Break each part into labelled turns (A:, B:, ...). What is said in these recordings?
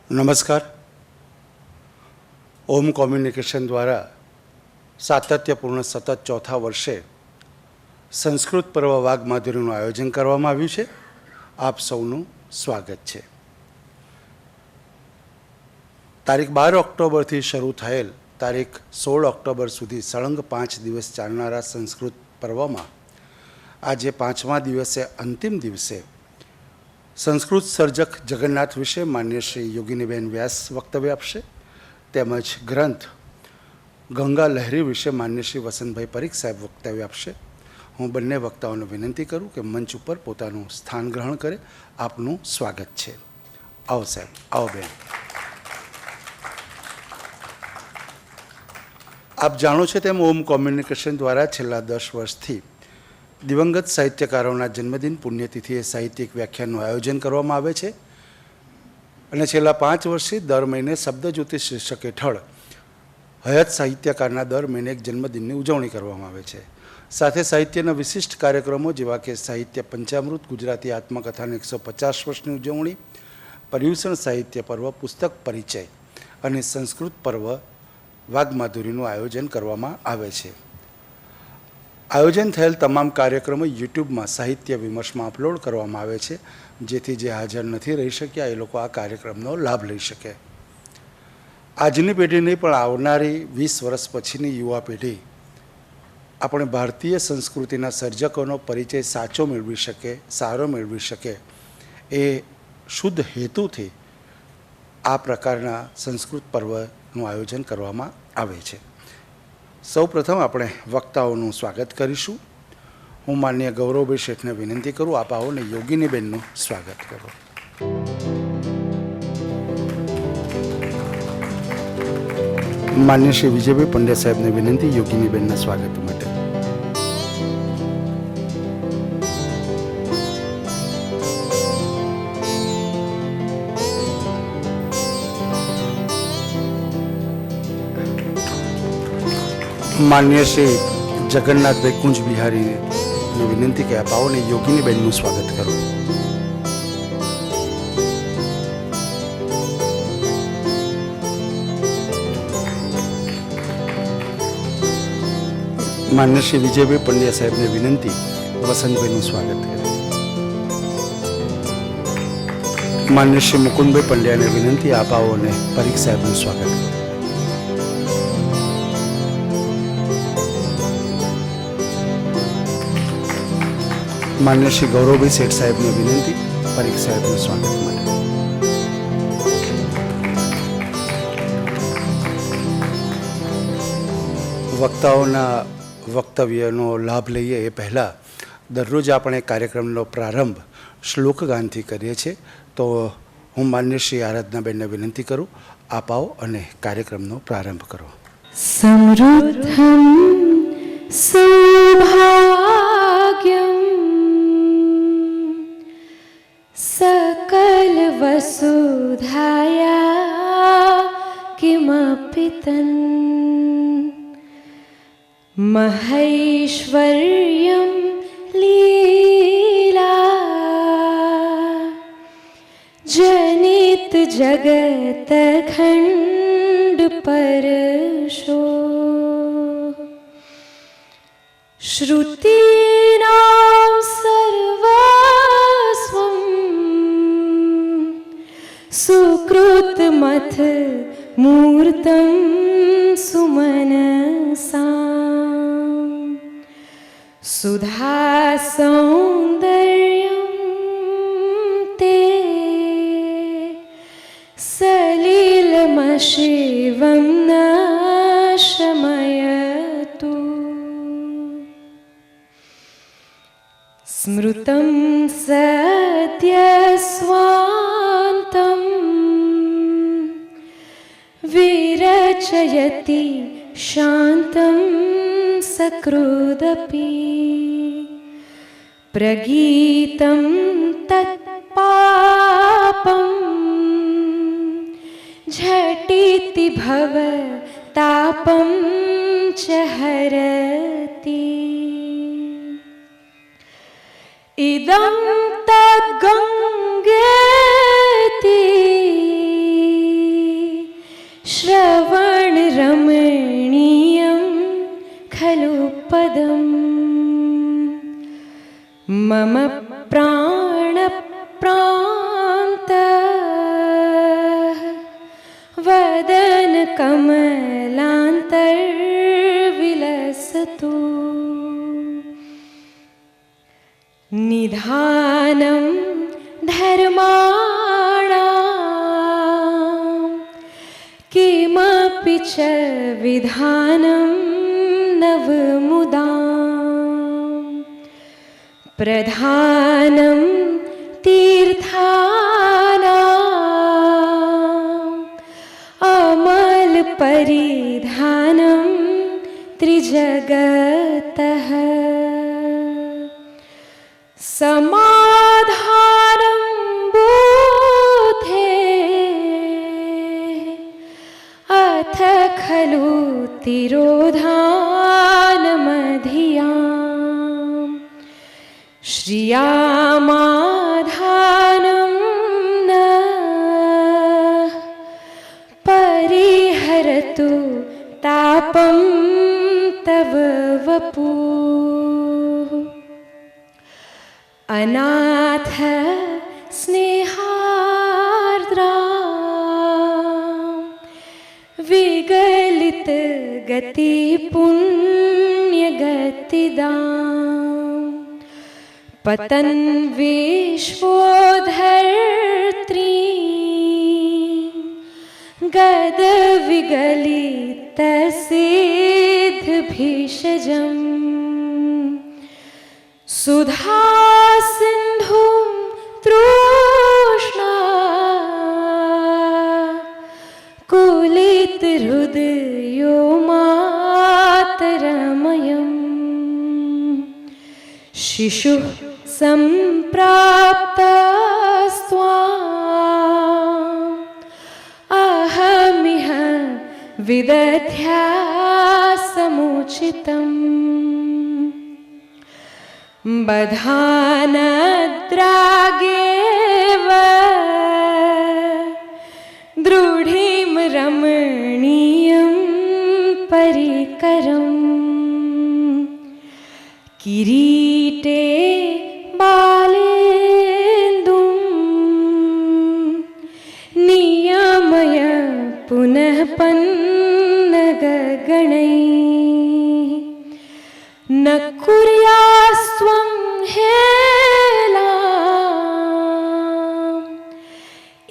A: નમસ્કાર. ઓમ કોમ્યુનિકેશન દ્વારા સાતત્યપૂર્ણ સતત ચોથા વર્ષે સંસ્કૃત પર્વ વાઘ માધુરીનું આયોજન કરવામાં આવ્યું છે. આપ સૌનું સ્વાગત છે. તારીખ 12 ઓક્ટોબરથી શરૂ થયેલ તારીખ 16 ઓક્ટોબર સુધી સળંગ 5 દિવસ ચાલનારા સંસ્કૃત પર્વમાં આજે 5મા દિવસે અંતિમ દિવસે સંસ્કૃત સર્જક જગન્નાથ વિશે માન્ય શ્રી યોગિનીબેન વ્યાસ વક્તવ્ય આપશે. તેમજ ગ્રંથ ગંગા લહેરી વિશે માન્ય શ્રી વસંતભાઈ પરીખ સાહેબ વક્તવ્ય આપશે. હું બંને વક્તાઓને વિનંતી કરું કે મંચ ઉપર પોતાનું સ્થાન ગ્રહણ કરે. આપનું સ્વાગત છે. આવો સાહેબ, આવો બેન. આપ જાણો છો તેમ ઓમ કોમ્યુનિકેશન દ્વારા છેલ્લા 10 વર્ષથી દિવંગત સાહિત્યકારોના જન્મદિન પુણ્યતિથિએ સાહિત્યિક વ્યાખ્યાનનું આયોજન કરવામાં આવે છે અને છેલ્લા 5 વર્ષથી દર મહિને શબ્દજ્યોતિ શીર્ષક હેઠળ હયાત સાહિત્યકારના દર મહિને એક જન્મદિનની ઉજવણી કરવામાં આવે છે. સાથે સાહિત્યના વિશિષ્ટ કાર્યક્રમો જેવા કે સાહિત્ય પંચામૃત, ગુજરાતી આત્મકથાના 150 વર્ષની ઉજવણી, પર્યુષણ સાહિત્ય પર્વ, પુસ્તક પરિચય અને સંસ્કૃત પર્વ વાઘ માધુરીનું આયોજન કરવામાં આવે છે. આયોજન થયેલ તમામ કાર્યક્રમો યુટ્યુબમાં સાહિત્ય વિમર્શમાં અપલોડ કરવામાં આવે છે, જેથી જે હાજર નથી રહી શક્યા એ લોકો આ કાર્યક્રમનો લાભ લઈ શકે. આજની પેઢી નહીં પણ આવનારી 20 વર્ષ પછીની યુવા પેઢી આપણે ભારતીય સંસ્કૃતિના સર્જકોનો પરિચય સાચો મેળવી શકે, સારો મેળવી શકે એ શુદ્ધ હેતુથી આ પ્રકારના સંસ્કૃત પર્વનું આયોજન કરવામાં આવે છે. સૌ પ્રથમ આપણે વક્તાઓનું સ્વાગત કરીશું. હું માન્ય ગૌરવભાઈ શેઠને વિનંતી કરું, આપ આવો ને યોગિનીબેનનું સ્વાગત કરો. માન્ય શ્રી વિજયભાઈ પંડ્યા સાહેબને વિનંતી યોગિનીબેનના સ્વાગત માટે. માન્ય શ્રી જગન્નાથભાઈ કુંજ બિહારીને વિનંતી કે આપ આવો ને યોગિનીબેનનું સ્વાગત કરો. માન્ય શ્રી વિજયભાઈ પંડ્યા સાહેબને વિનંતી વસંતભાઈનું સ્વાગત કરે. માન્ય શ્રી મુકુંદભાઈ પંડ્યાને વિનંતી આપ આવો અને પરીખ સાહેબનું સ્વાગત કરો. માન્ય શ્રી ગૌરવભાઈ શેઠ સાહેબને વિનંતી પરીખ સાહેબનું સ્વાગત માટે. વક્તાઓના વક્તવ્યનો લાભ લઈએ એ પહેલાં દરરોજ આપણે કાર્યક્રમનો પ્રારંભ શ્લોકગાનથી કરીએ છીએ. તો હું માન્ય શ્રી આરાધનાબેનને વિનંતી કરું, આપ આવો અને કાર્યક્રમનો પ્રારંભ કરો.
B: સમૃદ્ધમ સૌભાગ્યમ सकल वसुधाया किमपि तन् महैश्वर्यं लीला जनित जगत खंड परशो श्रुतीनां सर्वस्वं सुकृत मथ मूर्तं सुमनसां सुधा सौंदर्यं ते सलिलमशिवं न शमयतु स्मृतं सद्यस्वान्तं विरचयति शान्तं सकृदपि प्रगीतं तत्पापं झटिति भवतापं च हरति इदं तद्गङ्गेति मम प्राणप्रान्तः वदनकमलान्तर्विलसतु निधानं धर्माणां किमपि च विधानं नवमुदां प्रधानं तीर्थानाम् अमलपरिधानं त्रिजगतः समाधानं बुद्धे अथ खलु तिरोधानमधियाम् श्रियामाधानं न परिहरतु तापं तव वपुः अनाथ स्नेहार्द्रा विगलित गति पुण्यगतिदां पतन् विश्वोधर्त्री गद विगलित सिद्धभिषजम् सुधा सिन्धुं तृष्णा कुलित हृदयो मातरमयम् शिशुः सम्प्राप्तस्त्वाम् अहमिह विदध्यासमुचितम् बधानद्रागेव दृढिं रमणीयं परिकरम् किरीटे बालेन्दुं नियमय पुनः पन्नगगणैः न कुर्यास्त्वं हेलाम्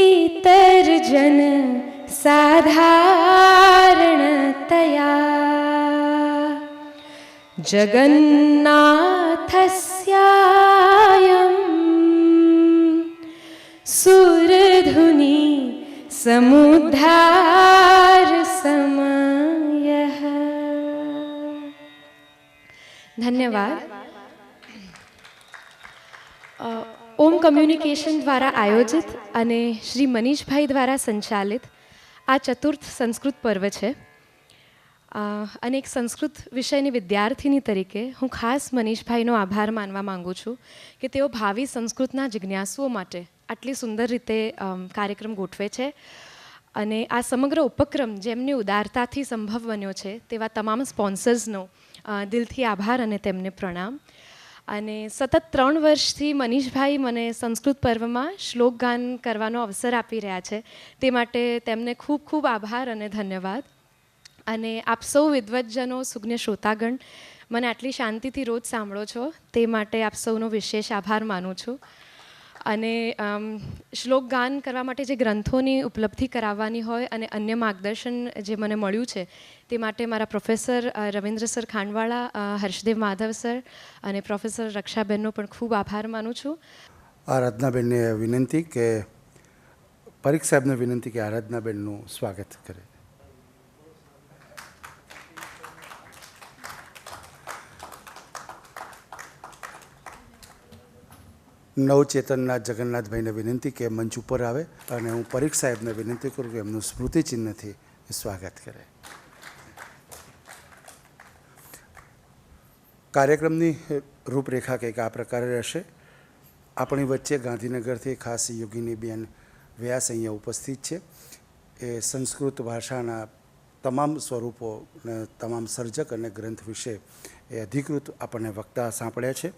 B: इतरजन साधारणतया जगन्नाथस्यायं सुरधुनी समुद्धार समयः। ધન્યવાદ. ઓમ કમ્યુનિકેશન દ્વારા આયોજિત અને શ્રી મનીષભાઈ દ્વારા સંચાલિત આ ચતુર્થ સંસ્કૃત પર્વ છે અને એક સંસ્કૃત વિષયની વિદ્યાર્થીની તરીકે હું ખાસ મનીષભાઈનો આભાર માનવા માંગુ છું કે તેઓ ભાવિ સંસ્કૃતના જિજ્ઞાસુઓ માટે આટલી સુંદર રીતે કાર્યક્રમ ગોઠવે છે અને આ સમગ્ર ઉપક્રમ જેમની ઉદારતાથી સંભવ બન્યો છે તેવા તમામ સ્પોન્સર્સનો દિલથી આભાર અને તેમને પ્રણામ. અને સતત 3 વર્ષથી મનીષભાઈ મને સંસ્કૃત પર્વમાં શ્લોક ગાન કરવાનો અવસર આપી રહ્યા છે તે માટે તેમને ખૂબ ખૂબ આભાર અને ધન્યવાદ. અને આપ સૌ વિદ્વજ્જનો સુજ્ઞ શ્રોતાગણ મને આટલી શાંતિથી રોજ સાંભળો છો તે માટે આપ સૌનો વિશેષ આભાર માનું છું. અને શ્લોક ગાન કરવા માટે જે ગ્રંથોની ઉપલબ્ધિ કરાવવાની હોય અને અન્ય માર્ગદર્શન જે મને મળ્યું છે તે માટે મારા professor Ravindra sir Khandwala, Harshdev Madhav sir અને પ્રોફેસર રક્ષાબેનનો પણ ખૂબ આભાર માનું છું.
A: આરાધનાબેનને વિનંતી કે પરીખ સાહેબને વિનંતી કે આરાધનાબેનનું સ્વાગત કરે. નવચેતનના જગન્નાથભાઈને વિનંતી કે મંચ ઉપર આવે અને હું પરીખ સાહેબને વિનંતી કરું કે એમનું સ્મૃતિચિહ્નથી સ્વાગત કરે. કાર્યક્રમની રૂપરેખા કંઈક આ પ્રકારે રહેશે. આપણી વચ્ચે ગાંધીનગરથી ખાસ યોગિનીબેન વ્યાસ અહીંયા ઉપસ્થિત છે. એ સંસ્કૃત ભાષાના તમામ સ્વરૂપો અને તમામ સર્જક અને ગ્રંથ વિશે એ અધિકૃત આપણને વક્તા સાંભળ્યા છે.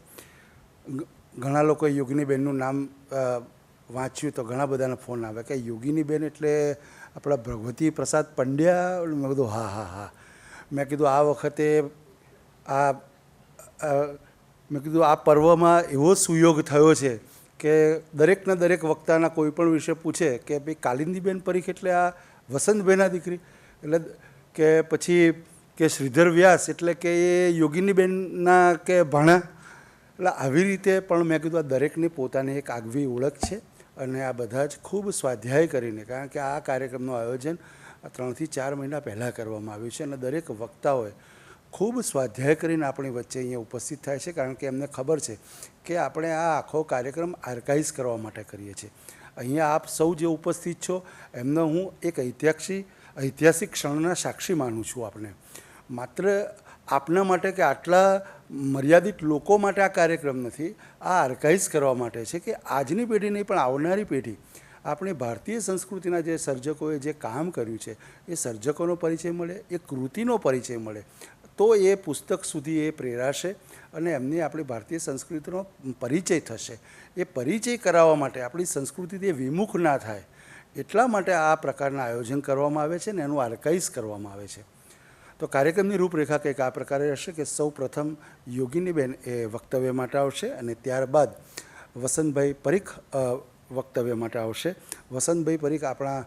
A: ઘણા લોકોએ યોગિનીબેનનું નામ વાંચ્યું તો ઘણા બધાના ફોન આવે કે યોગિનીબેન એટલે આપણા ભગવતી પ્રસાદ પંડ્યા. મેં કીધું હા હા હા. મેં કીધું આ વખતે મેં કીધું આ પર્વમાં એવો સુયોગ થયો છે કે દરેકના દરેક વક્તાના કોઈ પણ વિષય પૂછે કે ભાઈ કાલિંદીબેન પરીખ એટલે આ વસંતભાઈના દીકરી, એટલે કે પછી કે શ્રીધર વ્યાસ એટલે કે એ યોગિનીબેનના કે ભાણા. એટલે આવી રીતે પણ મેં કીધું આ દરેકની પોતાની એક આગવી ઓળખ છે અને આ બધા જ ખૂબ સ્વાધ્યાય કરીને, કારણ કે આ કાર્યક્રમનું આયોજન 3 થી 4 મહિના પહેલાં કરવામાં આવ્યું છે અને દરેક વક્તાઓએ ખૂબ સ્વાધ્યાય કરીને આપણી વચ્ચે અહીંયા ઉપસ્થિત થાય છે, કારણ કે એમને ખબર છે કે આપણે આ આખો કાર્યક્રમ આર્કાઇવ્સ કરવા માટે કરીએ છીએ. અહીંયા આપ સૌ જે ઉપસ્થિત છો એમનો હું એક ઐતિહાસિક ક્ષણના સાક્ષી માનું છું. આપણે માત્ર આપના માટે કે આટલા મર્યાદિત લોકો માટે આ કાર્યક્રમ નથી, આ આર્કાઇવ્સ કરવા માટે છે કે આજની પેઢી નહીં પણ આવનારી પેઢી આપણી ભારતીય સંસ્કૃતિના જે સર્જકોએ જે કામ કર્યું છે એ સર્જકોનો પરિચય મળે, એ કૃતિનો પરિચય મળે તો એ પુસ્તક સુધી એ પ્રેરાશે અને એમને આપણી ભારતીય સંસ્કૃતિનો પરિચય થશે. એ પરિચય કરાવવા માટે આપણી સંસ્કૃતિથી વિમુખ ના થાય એટલા માટે આ પ્રકારના આયોજન કરવામાં આવે છે ને એનું આર્કાઇવ્સ કરવામાં આવે છે. તો કાર્યક્રમની રૂપરેખા કંઈક આ પ્રકારે રહેશે કે સૌ પ્રથમ યોગિનીબેન એ વક્તવ્ય માટે આવશે અને ત્યારબાદ વસંતભાઈ પરીખ વક્તવ્ય માટે આવશે. વસંતભાઈ પરીખ આપણા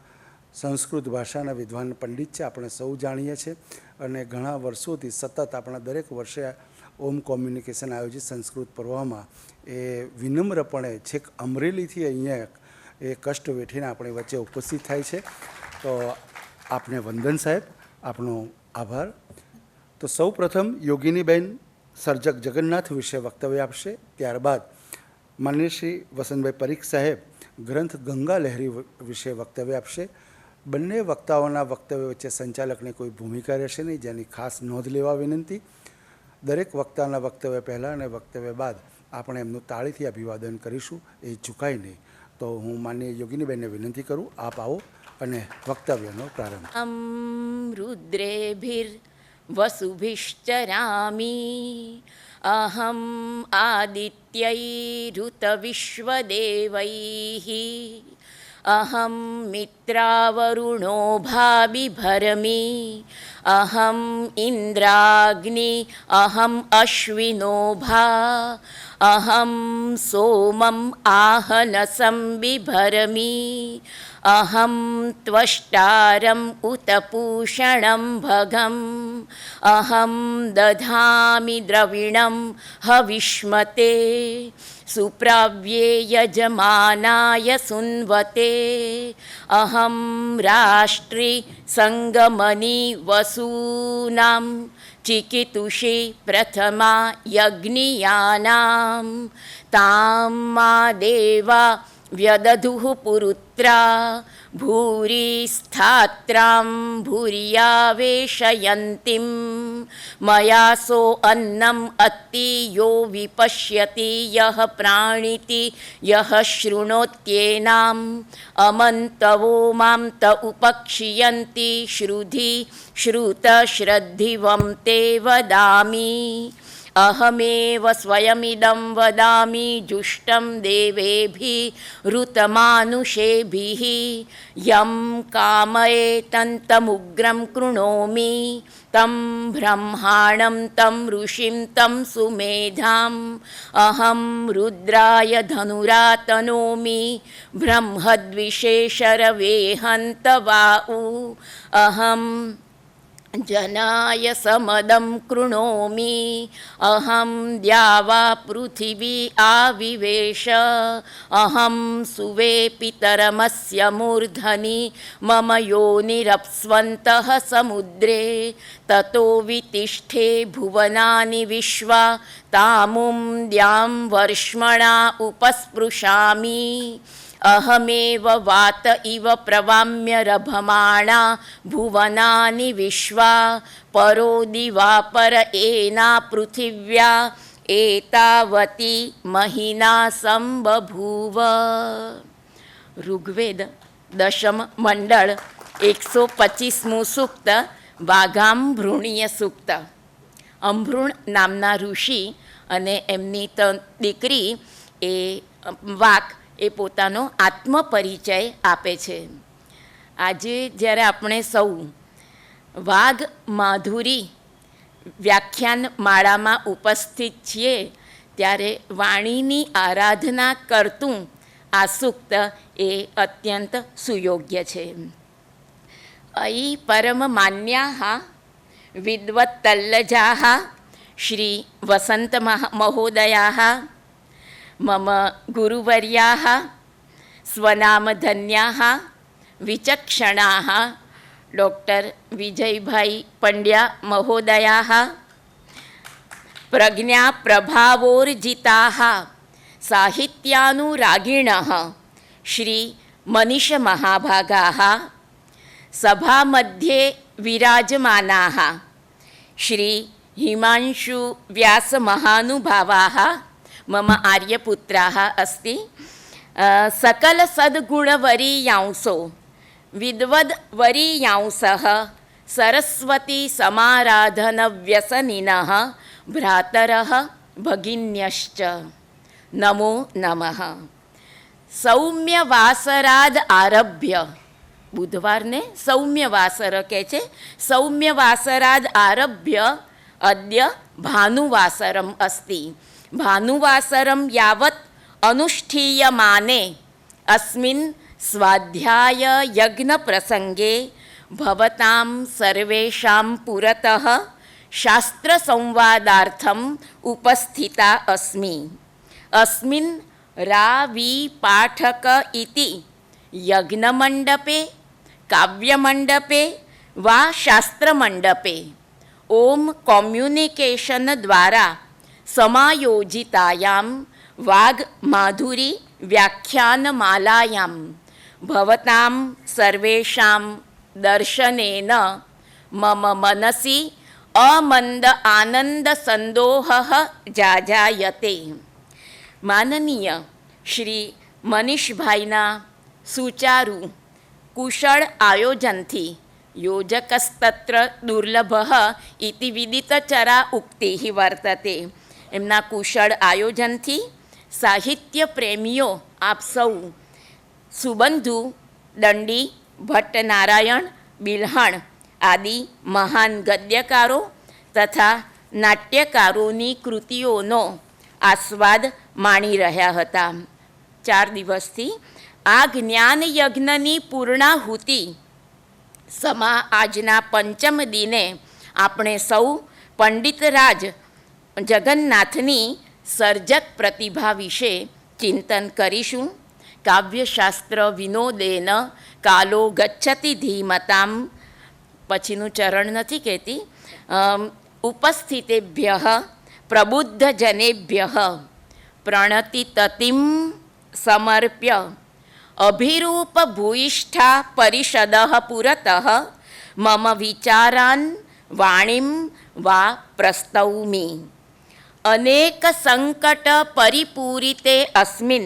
A: સંસ્કૃત ભાષાના વિદ્વાન પંડિત છે, આપણે સૌ જાણીએ છીએ અને ઘણા વર્ષોથી સતત આપણા દરેક વર્ષે ઓમ કોમ્યુનિકેશન આયોજિત સંસ્કૃત પર્વમાં એ વિનમ્રપણે છેક અમરેલીથી અહીંયા એ કષ્ટ વેઠીને આપણી વચ્ચે ઉપસ્થિત થાય છે. તો આપને વંદન સાહેબ, આપનો આભાર. તો સૌ પ્રથમ યોગિનીબેન સર્જક જગન્નાથ વિશે વક્તવ્ય આપશે. ત્યારબાદ માનનીય શ્રી વસંતભાઈ પરીખ સાહેબ ગ્રંથ ગંગા લહેરી વિશે વક્તવ્ય આપશે. બંને વક્તાઓના વક્તવ્ય વચ્ચે સંચાલકની કોઈ ભૂમિકા રહેશે નહીં, જેની ખાસ નોંધ લેવા વિનંતી. દરેક વક્તાના વક્તવ્ય પહેલાં અને વક્તવ્ય બાદ આપણે એમનું તાળીથી અભિવાદન કરીશું, એ ચૂકાય નહીં. તો હું માનનીય યોગિનીબેનને વિનંતી કરું, આપ આવો અને વક્તવ્યનો પ્રારંભ.
C: रुद्रेभिर्वसुभिश्चरामि अहम् आदित्यैरुतविश्वदेवैः अहं मित्रावरुणो भाबिभरमि अहम् इन्द्राग्नि अहम् अश्विनो भा अहं सोमम् आहनसं बिभरमि अहं त्वष्टारम् उत पूषणं भगम् अहं दधामि द्रविणं हविष्मते सुप्राव्ये यजमानाय सुन्वते अहं राष्ट्रि संगमनि वसूनां चिकितुषी प्रथमा यज्ञियानां तां मा देवा व्यदधुः पुरुत्रा भूरि स्थात्रां भूरियावेशयन्तीं मयासो अन्नम् अत्ति यो विपश्यति यः प्राणिति यः शृणोत्येनाम् अमन्तवो मां त उपक्षियन्ति श्रुधि श्रुतश्रद्धिवं ते वदामि अहमेव स्वयमिदं वदामि जुष्टं देवेभिरुतमानुषेभिः यं कामयेतन्तमुग्रं कृणोमि तं ब्रह्माणं तं ऋषिं तं सुमेधाम् अहं रुद्राय धनुरातनोमि ब्रह्मद्विषेशरवेहन्तवाउ अहं जनाय समदं कृणोमि अहं द्यावा पृथिवी आविवेश अहं सुवे पितरमस्य मूर्धनि मम योनिरप्स्वन्तः समुद्रे ततो वितिष्ठे भुवनानि विश्वा तामुं द्यां वर्ष्मणा उपस्पृशामि अहमेव वात इव प्रवाम्यरभमाणा भुवनानि विश्वा परो दिवापर एना पृथिव्या एतावती महिना संबभूव. ऋग्वेद दशम मंडળ 125મું સૂક્ત વાઘાંભૃણીય સૂક્ત. અંભૃણ નામના ઋષિ અને એમની દીકરી એ વાક એ પોતાનો આત્મપરિચય આપે છે. આજે જ્યારે આપણે સૌ વાઘ માધુરી વ્યાખ્યાન માળામાં ઉપસ્થિત છીએ ત્યારે વાણીની આરાધના કરતું આ સૂક્ત એ અત્યંત સુયોગ્ય છે. અયિ પરમ માન્યા વિદ્વત્તલ્લજા શ્રી વસંત મહોદયા મમ ગુરુવર્યા સ્વનામધન્યા વિચક્ષણા ડૉક્ટર વિજયભાઈ પંડ્યા મહોદયા પ્રજ્ઞા પ્રભાવોર્જિતા સાહિત્યાનુરાગિણ શ્રી મનીષ મહાભાગા સભામધ્યે વિરાજમાના શ્રી હિમાંશુ વ્યાસ મહાનુભાવા મમ આર્યપુત્રાः अस्ति. सकल सद्गुणवरीयांसो विद्वद्वरीयांसः सरस्वती समाराधन व्यसनिनः भ्रातरः भगिन्यश्च नमो नमः. સૌમ્યવાસરાદ આરભ્ય, બુધવારને સૌમ્યવાસર કહે છે, સૌમ્યવાસરાદ આરભ્ય અદ્ય ભાનુવાસરમ અસ્તિ. ભાનુવાસરમ યાવત અનુષ્ઠીયમાને અસ્મિન સ્વાધ્યાય યજ્ઞ પ્રસંગે ભવતામ સર્વેષાં પુરતઃ શાસ્ત્ર સંવાદાર્થમ ઉપસ્થિતા અસ્મિ. અસ્મિન રાવી પાઠક ઇતિ યજ્ઞમંડપે કાવ્યમંડપે વા શાસ્ત્રમંડપે ઓમ કોમ્યુનિકેશન દ્વારા સમાયોજિતાયામ વાઘ માધુરી વ્યાખ્યાનમાલાયામ ભવતામ સર્વેષાં દર્શનેન મમ મનસી અમંદ આનંદ સંદોહ જાજાયતે. માનનીય શ્રી મનીષભાઈના સુચારુ કુશળ આયોજનથી યોજકસ્તત્ર દુર્લભ ઇતિ વિદિતચરા ઉક્તિ વર્તતે. એમના કુશળ આયોજનથી સાહિત્ય પ્રેમીઓ આપ સૌ સુબંધુ દંડી, ભટ્ટનારાયણ, બિલ્હણ આદિ મહાન ગદ્યકારો તથા નાટ્યકારોની કૃતિઓનો આસ્વાદ માણી રહ્યા હતા. 4 દિવસથી આ જ્ઞાન યજ્ઞની પૂર્ણાહુતિ સમા આજના પંચમ દિને આપણે સૌ પંડિતરાજ જગન્નાથની સર્જક પ્રતિભા વિશે ચિંતન કરીશું. કાવ્યશાસ્ત્ર વિનોદેન કાલો ગચ્છતિ ધીમતામ, પછીનું ચરણ નથી કહેતી, ઉપસ્થિતેભ્ય પ્રબુદ્ધજનેભ્ય પ્રણતિતતિમ સમર્પ્ય અભિરૂપ ભૂયિષ્ઠા પરિષદ પુરતઃ મમ વિચારાન વાણીમ વા પ્રસ્તૌમિ. અનેક સંકટ પરિપૂરિતે અસ્મિન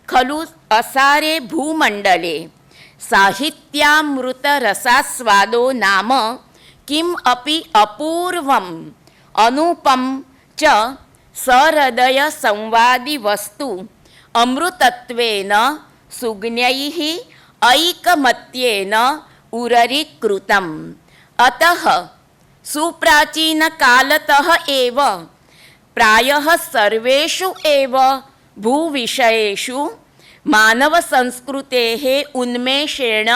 C: ખલુ અસારે ભૂમંડલે સાહિત્યામૃત રસાસ્વાદો નામ કિમ અપી અપૂર્વમ અનુપમ ચ સહૃદય સંવાદી વસ્તુ અમૃતત્વેન સુજ્ઞૈઃ ઐકમત્યેન ઉરરીકૃતમ. અતઃ સુપ્રાચીનકાલતઃ એવ પ્રાયઃ સર્વેષુ એવ ભૂવિષયેષુ માનવસંસ્કૃતેઃ ઉન્મેષેણ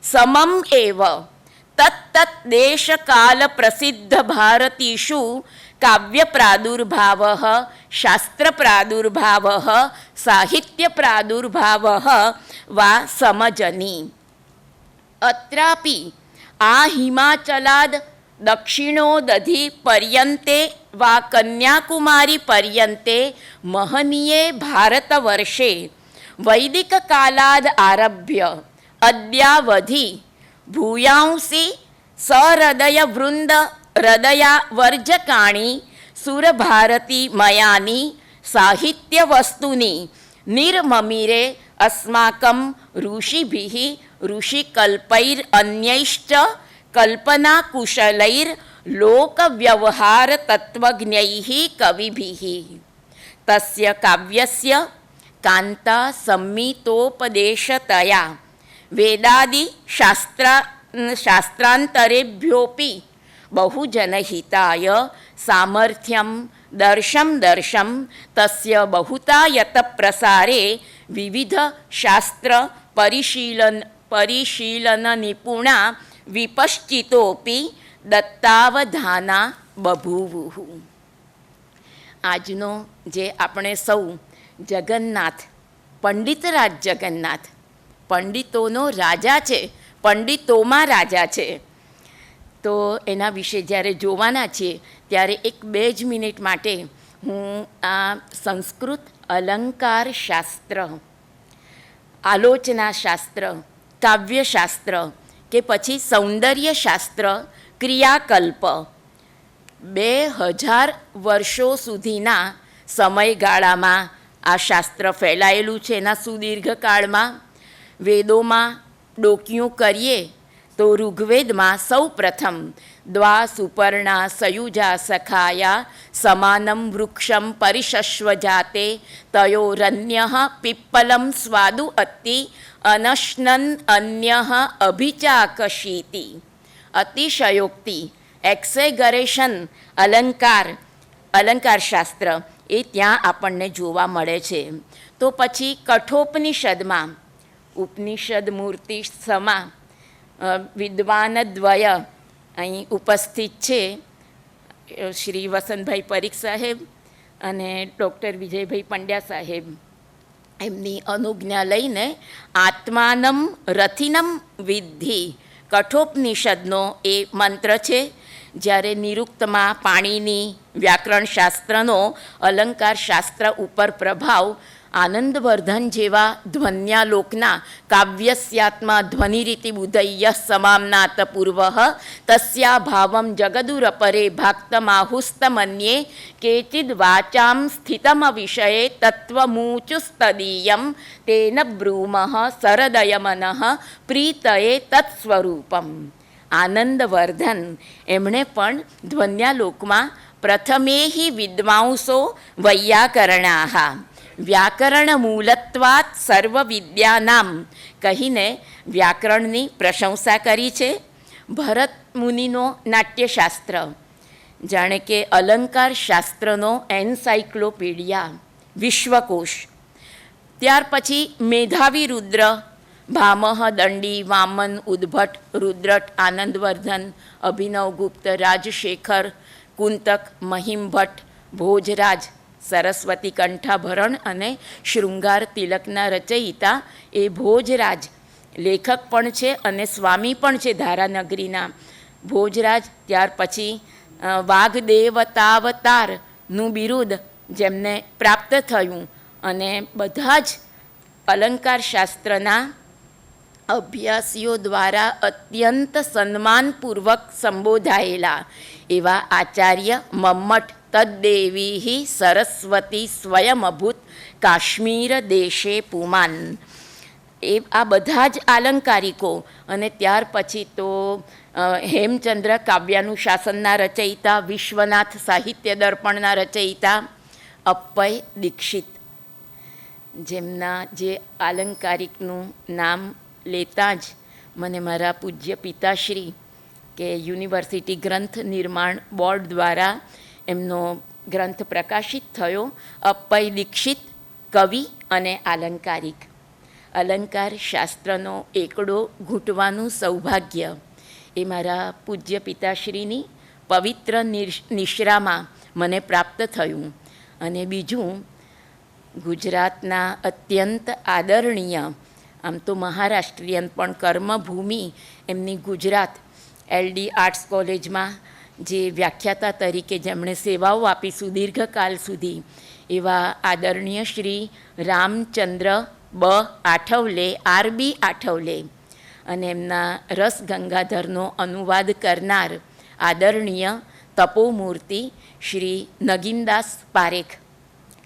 C: સમમ એવ તત્તત દેશકાલપ્રસિદ્ધભારતીષુ કાવ્યપ્રાદુર્ભાવઃ શાસ્ત્રપ્રાદુર્ભાવઃ સાહિત્યપ્રાદુર્ભાવઃ વા સમજની. અત્રાપि આ હિમાચલાદ દક્ષિણોદધિ પર્યન્તે વા કન્યાકુમારી પર્યન્તે મહનીયે ભારતવર્ષે વૈદિક કાલાદ આરભ્ય અદ્યાવધિ ભૂયાંસી સહૃદય વૃંદ હૃદયા વર્જકાણી સુરભારતી મયાની સાહિત્ય વસ્તુની નિર્મમિરે અસ્માકં ઋષિભિઃ ઋષિકલ્પૈર અન્યૈશ્ચ કલ્પના કુશલૈર લોકવ્યવહાર તત્વજ્ઞૈઃ કવિભિઃ. તસ્ય કાવ્યસ્ય કાંતા સંમિતોપદેશતયા વેદાદિ શાસ્ત્રાંતરેભ્યોપી બહુજનહિતાય સામર્થ્યમ દર્શમ તસ્ય બહુતાયત પ્રસારે વિવિધ શાસ્ત્ર પરિશીલન નિપુણા વિપશ્ચિતોપી દત્તાવધાના બભૂવુઃ. આજનો જે આપણે સૌ જગન્નાથ, પંડિતરાજ જગન્નાથ, પંડિતોનો રાજા છે, પંડિતોમાં રાજા છે, તો એના વિશે જ્યારે જોવાના છીએ ત્યારે 1-2 જ મિનિટ માટે હું આ સંસ્કૃત અલંકાર શાસ્ત્ર, આલોચના શાસ્ત્ર, કાવ્યશાસ્ત્ર કે પછી સૌંદર્ય શાસ્ત્ર, ક્રિયાકલ્પ 2000 વર્ષો સુધીના સમયગાળામાં આ શાસ્ત્ર ફેલાયેલું છે. એના સુદીર્ઘ કાળમાં વેદોમાં ડોકિયું કરીએ તો ઋગ્વેદમાં સૌ પ્રથમ દ્વા સુપર્ણા સયુજા સખાયા સમાનમ વૃક્ષમ પરિશશ્વ જાતે તયોરન્ય પિપ્પલમ સ્વાદુ અતિ અનશ્નન અન્ય અભિચાકશીતિ. અતિશયોક્તિ, એક્સેગરેશન, અલંકાર શાસ્ત્ર એ ત્યાં આપણને જોવા મળે છે. તો પછી કઠોપનિષદમાં ઉપનિષદ મૂર્તિ સમા વિદ્વાનદ્વય અહીં ઉપસ્થિત છે, શ્રી વસંતભાઈ પરીખ સાહેબ અને ડૉક્ટર વિજયભાઈ પંડ્યા સાહેબ. એમની અનુજ્ઞા લઈને આત્માનમ રથિનમ વિદ્ધિ કઠોપનિષદનો એ મંત્ર છે. જ્યારે નિરુક્તમાં પાણીની વ્યાકરણશાસ્ત્રનો અલંકાર શાસ્ત્ર ઉપર પ્રભાવ આનંદવર્ધન જેવા ધ્વન્યાલોકના કાવ્યસ્યાત્મા ધ્વનિરીતિ બુધય્ય સમામ્નાત પૂર્વ તસ્યા ભાવમ જગદુરપરે ભાક્તમાહુસ્તમન્યે કેચિદ વાચામ સ્થિતમ વિષયે તત્વમૂચુસ્તદીયમ તેન બ્રૂમઃ સરદયમનઃ પ્રીતયે તત્સ્વરૂપમ. આનંદવર્ધન એમણે પણ ધ્વન્યાલોકમાં પ્રથમેહિ વિદ્વાંસો વૈયાકરણાઃ વ્યાકરણ મૂલત્વાત સર્વ વિદ્યાનામ કહીને વ્યાકરણની પ્રશંસા કરી છે. ભરત મુનિનો નાટ્યશાસ્ત્ર જાણે કે અલંકાર શાસ્ત્રનો એન્સાઇક્લોપીડિયા, વિશ્વકોશ. ત્યાર પછી મેધાવી રુદ્ર, ભામહ, દંડી, વામન, ઉદ્ભટ, રુદ્રટ, આનંદવર્ધન, અભિનવગુપ્ત, રાજશેખર, કુંતક, મહિમભટ્ટ, ભોજરાજ, સરસ્વતી કંઠાભરણ અને શૃંગાર તિલકના રચયિતા એ ભોજરાજ લેખક પણ છે અને સ્વામી પણ છે ધારાનગરીના ભોજરાજ. ત્યાર પછી વાઘદેવતાવતારનું બિરુદ જેમને પ્રાપ્ત થયું અને બધા જ અલંકાર શાસ્ત્રના અભ્યાસીઓ દ્વારા અત્યંત સન્માનપૂર્વક સંબોધાયેલા એવા આચાર્ય મમ્મટ તદ્દેવી સરસ્વતી સ્વયંભૂત કાશ્મીર દેશે પુમાન. એ આ બધા જ આલંકારિકો. અને ત્યાર પછી તો હેમચંદ્ર કાવ્યાનુશાસનના રચયિતા, વિશ્વનાથ સાહિત્ય દર્પણના રચયિતા અપ્પય દીક્ષિત, જેમના જે આલંકારિકનું નામ લેતાં જ મને મારા પૂજ્ય પિતાશ્રી કે યુનિવર્સિટી ગ્રંથ નિર્માણ બોર્ડ દ્વારા એમનો ગ્રંથ પ્રકાશિત થયો, અપ્પય દીક્ષિત કવિ અને આલંકારિક. અલંકાર શાસ્ત્રનો એકડો ઘૂંટવાનું સૌભાગ્ય એ મારા પૂજ્ય પિતાશ્રીની પવિત્ર નિશ્રામાં મને પ્રાપ્ત થયું. અને બીજું, ગુજરાતના અત્યંત આદરણીય, આમ તો મહારાષ્ટ્રીયન પણ કર્મભૂમિ એમની ગુજરાત LD આર્ટ્સ કોલેજમાં જે વ્યાખ્યાતા તરીકે જેમણે સેવાઓ આપી સુદીર્ઘકાલ સુધી, એવા આદરણીય શ્રી રામચંદ્ર બ આઠવલે, RB આઠવલે, અને એમના રસ ગંગાધરનો અનુવાદ કરનાર આદરણીય તપોમૂર્તિ શ્રી નગીનદાસ પારેખ.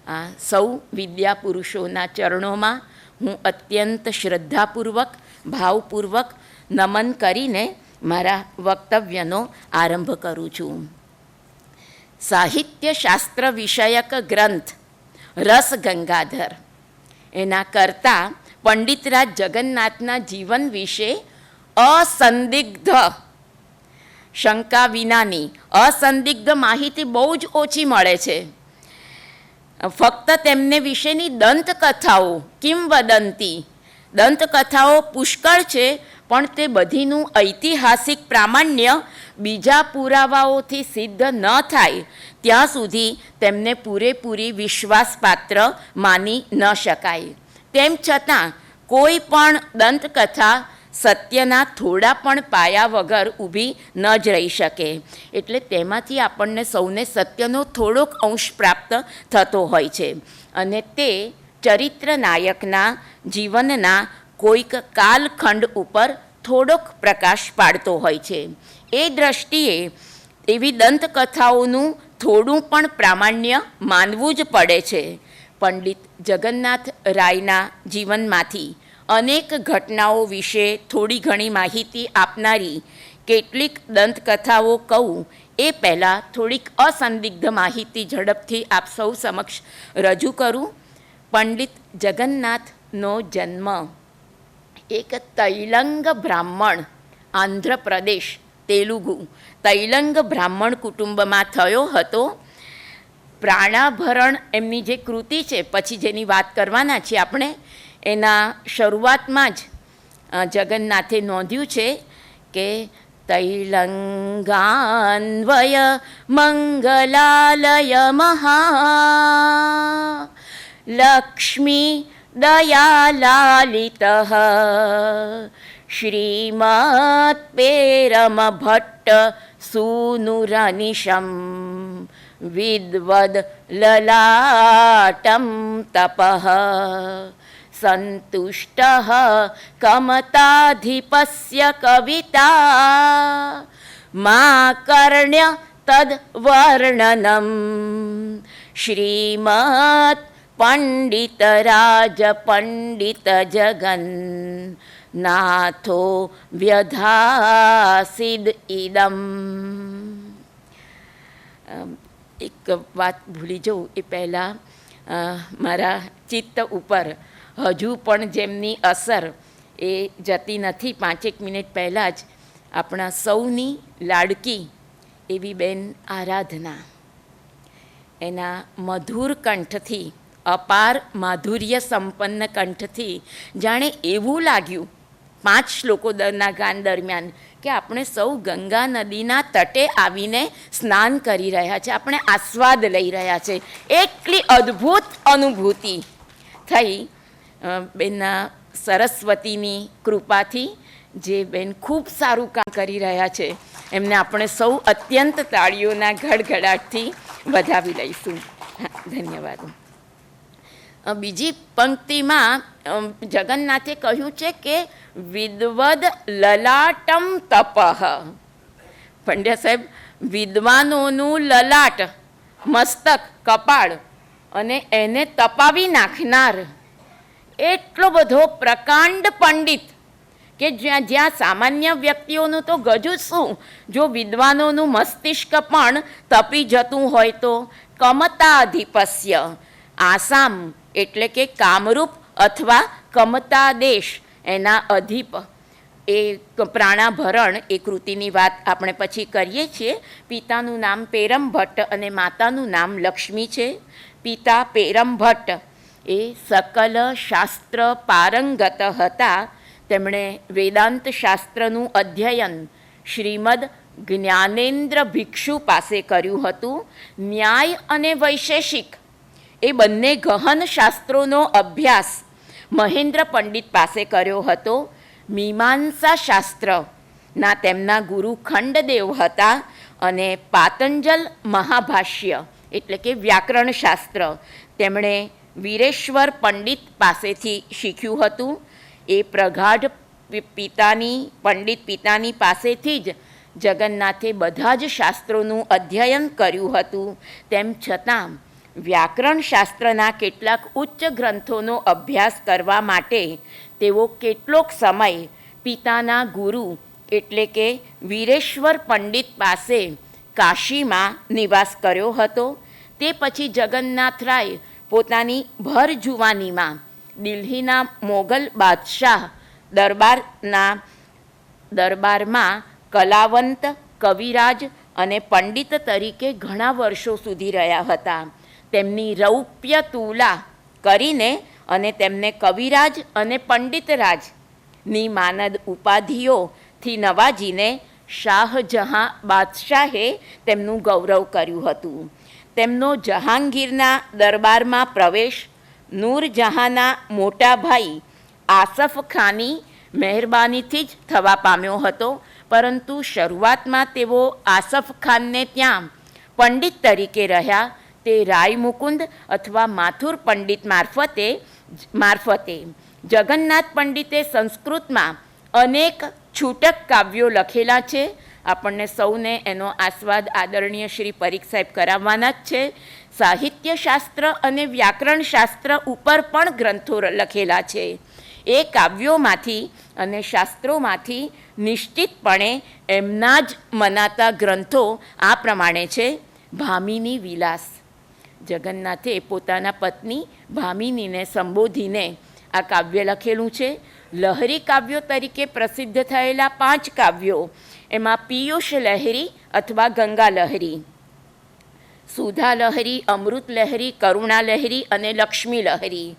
C: આ સૌ વિદ્યા પુરુષોના ચરણોમાં હું અત્યંત શ્રદ્ધાપૂર્વક, ભાવપૂર્વક નમન કરીને મારા વક્તવ્યનો આરંભ કરું છું. સાહિત્ય શાસ્ત્ર વિષયક ગ્રંથ રસ ગંગાધર એના કરતાં પંડિતરાજ જગન્નાથના જીવન વિશે અસંદિગ્ધ, શંકા વિનાની અસંદિગ્ધ માહિતી બહુ જ ઓછી મળે છે. ફક્ત તેમને વિશેની દંતકથાઓ, કિંવદંતી દંતકથાઓ પુષ્કળ છે, પણ તે બધીનું ઐતિહાસિક પ્રામાણ્ય બીજા પુરાવાઓથી સિદ્ધ ન થાય ત્યાં સુધી તેમને પૂરેપૂરી વિશ્વાસપાત્ર માની ન શકાય. તેમ છતાં કોઈ પણ દંતકથા સત્યના થોડા પણ પાયા વગર ઊભી ન જ રહી શકે. એટલે તેમાંથી આપણને સૌને સત્યનો થોડોક અંશ પ્રાપ્ત થતો હોય છે, અને તે ચરિત્ર નાયકના જીવનના કોઈક કાલખંડ ઉપર થોડોક પ્રકાશ પાડતો હોય છે. એ દ્રષ્ટિએ એવી દંતકથાઓનું થોડું પણ પ્રામાણ્ય માનવું જ પડે છે. પંડિત જગન્નાથ રાયના જીવનમાંથી અનેક ઘટનાઓ વિશે થોડી ઘણી માહિતી આપનારી કેટલીક દંતકથાઓ કહું એ પહેલાં થોડીક અસંદિગ્ધ માહિતી ઝડપથી આપ સૌ સમક્ષ રજૂ કરું. પંડિત જગન્નાથનો જન્મ એક તૈલંગ બ્રાહ્મણ, આંધ્રપ્રદેશ, તેલુગુ તૈલંગ બ્રાહ્મણ કુટુંબમાં થયો હતો. પ્રાણાભરણ એમની જે કૃતિ છે, પછી જેની વાત કરવાના છીએ આપણે, એના શરૂઆતમાં જ જગન્નાથે નોંધ્યું છે કે તૈલંગાન્વય મંગલાલય મહા લક્ષ્મી દયાલાલિત શ્રીમત પેરમ ભટ્ટ સુનુરનિશમ વિદ્વદ લલાટમ તપઃ સંતુષ્ટ કમતાધિપસ્ય કવિતા મા કર્ણ્ય તદ્વર્ણનમ શ્રીમત પંડિતરાજ પંડિત જગન નાથો વ્યધાસિદ ઇદમ. એક વાત ભૂલી જવું એ પહેલાં મારા ચિત્ત ઉપર હજુ પણ જેમની અસર એ જતી નથી, 5 મિનિટ પહેલાં જ આપણા સૌની લાડકી એવી બેન આરાધના, એના મધુર કંઠથી, અપાર માધુર્ય સંપન્ન કંઠથી જાણે એવું લાગ્યું 5 શ્લોકોના ગાન દરમિયાન કે આપણે સૌ ગંગા નદીના તટે આવીને સ્નાન કરી રહ્યા છે, આપણે આસ્વાદ લઈ રહ્યા છે. એટલી અદ્ભુત અનુભૂતિ થઈ બેનના સરસ્વતીની કૃપાથી. જે બેન ખૂબ સારું કામ કરી રહ્યા છે, એમને આપણે સૌ અત્યંત તાળીઓના ગડગડાટથી વધાવી લઈશું. ધન્યવાદ. બીજી પંક્તિમાં જગન્નાથે કહ્યું છે કે વિદ્વદ લલાટમ તપઃ. પંડ્યા સાહેબ, વિદ્વાનોનું લલાટ, મસ્તક, કપાળ, અને એને તપાવી નાખનાર એટલો બધો પ્રકાંડ પંડિત કે જ્યાં સામાન્ય વ્યક્તિઓનું તો ગજુ શું, જો વિદ્વાનોનું મસ્તિષ્ક પણ તપી જતું હોય તો કમતાધિપસ્ય, આસામ એટલે કે કામરૂપ અથવા કમતા દેશ, એના અધિપ એ પ્રાણાભરણ એ કૃતિની વાત આપણે પછી કરીએ છીએ. પિતાનું નામ પેરમ ભટ્ટ અને માતાનું નામ લક્ષ્મી છે. પિતા પેરમ ભટ્ટ એ સકલ શાસ્ત્ર પારંગત હતા. તેમણે વેદાંત શાસ્ત્રનું અધ્યયન શ્રીમદ જ્ઞાનેન્દ્ર ભિક્ષુ પાસે કર્યું હતું. ન્યાય અને વૈશેષિક એ બંને ગહન શાસ્ત્રોનો અભ્યાસ મહેન્દ્ર પંડિત પાસે કર્યો હતો. મીમાંસા શાસ્ત્રના તેમના ગુરુ ખંડદેવ હતા, અને પાતંજલ મહાભાષ્ય એટલે કે વ્યાકરણ શાસ્ત્ર તેમણે વીરેશ્વર પંડિત પાસેથી શીખ્યું હતું. એ પ્રગાઢ પંડિત પિતાની પાસેથી જ જગન્નાથે બધા જ શાસ્ત્રોનું અધ્યયન કર્યું હતું. તેમ છતાં વ્યાકરણ શાસ્ત્રના કેટલાક ઉચ્ચ ગ્રંથોનો અભ્યાસ કરવા માટે તેઓ કેટલોક સમય પિતાના ગુરુ એટલે કે વીરેશ્વર પંડિત પાસે કાશીમાં નિવાસ કર્યો હતો. તે પછી જગન્નાથરાય પોતાની ભર જુવાનીમાં દિલ્હીના મોગલ બાદશાહ દરબારમાં કલાવંત, કવિરાજ અને પંડિત તરીકે ઘણા વર્ષો સુધી રહ્યા હતા. તેમની રૌપ્ય તુલા કરીને અને તેમને કવિરાજ અને પંડિતરાજની માનદ ઉપાધિઓથી નવાજીને શાહજહાં બાદશાહે તેમનું ગૌરવ કર્યું હતું. તેમનો જહાંગીરના દરબારમાં પ્રવેશ નૂરજહાંના મોટા ભાઈ આસફ ખાની મહેરબાનીથી જ થવા પામ્યો હતો, પરંતુ શરૂઆતમાં તેઓ આસફ ખાનને ત્યાં પંડિત તરીકે રહ્યા તે રાય મુકુંદ અથવા માથુર પંડિત મારફતે જગન્નાથ પંડિતે સંસ્કૃતમાં અનેક છૂટક કાવ્યો લખેલા છે. આપણને સૌને એનો આસ્વાદ આદરણીય શ્રી પરીખ સાહેબ કરાવવાના જ છે. સાહિત્યશાસ્ત્ર અને વ્યાકરણશાસ્ત્ર ઉપર પણ ગ્રંથો લખેલા છે. એ કાવ્યોમાંથી અને શાસ્ત્રોમાંથી નિશ્ચિતપણે એમના જ મનાતા ગ્રંથો આ પ્રમાણે છે. ભામિની વિલાસ, જગન્નાથે પોતાના પત્ની ભામિનીને સંબોધીને આ કાવ્ય લખેલું છે. લહરી કાવ્યો તરીકે પ્રસિદ્ધ થયેલા 5 કાવ્યો, એમાં પિયુષ લહેરી અથવા ગંગા લહેરી, સુધા લહેરી, અમૃત લહેરી, કરુણા લહેરી અને લક્ષ્મી લહેરી.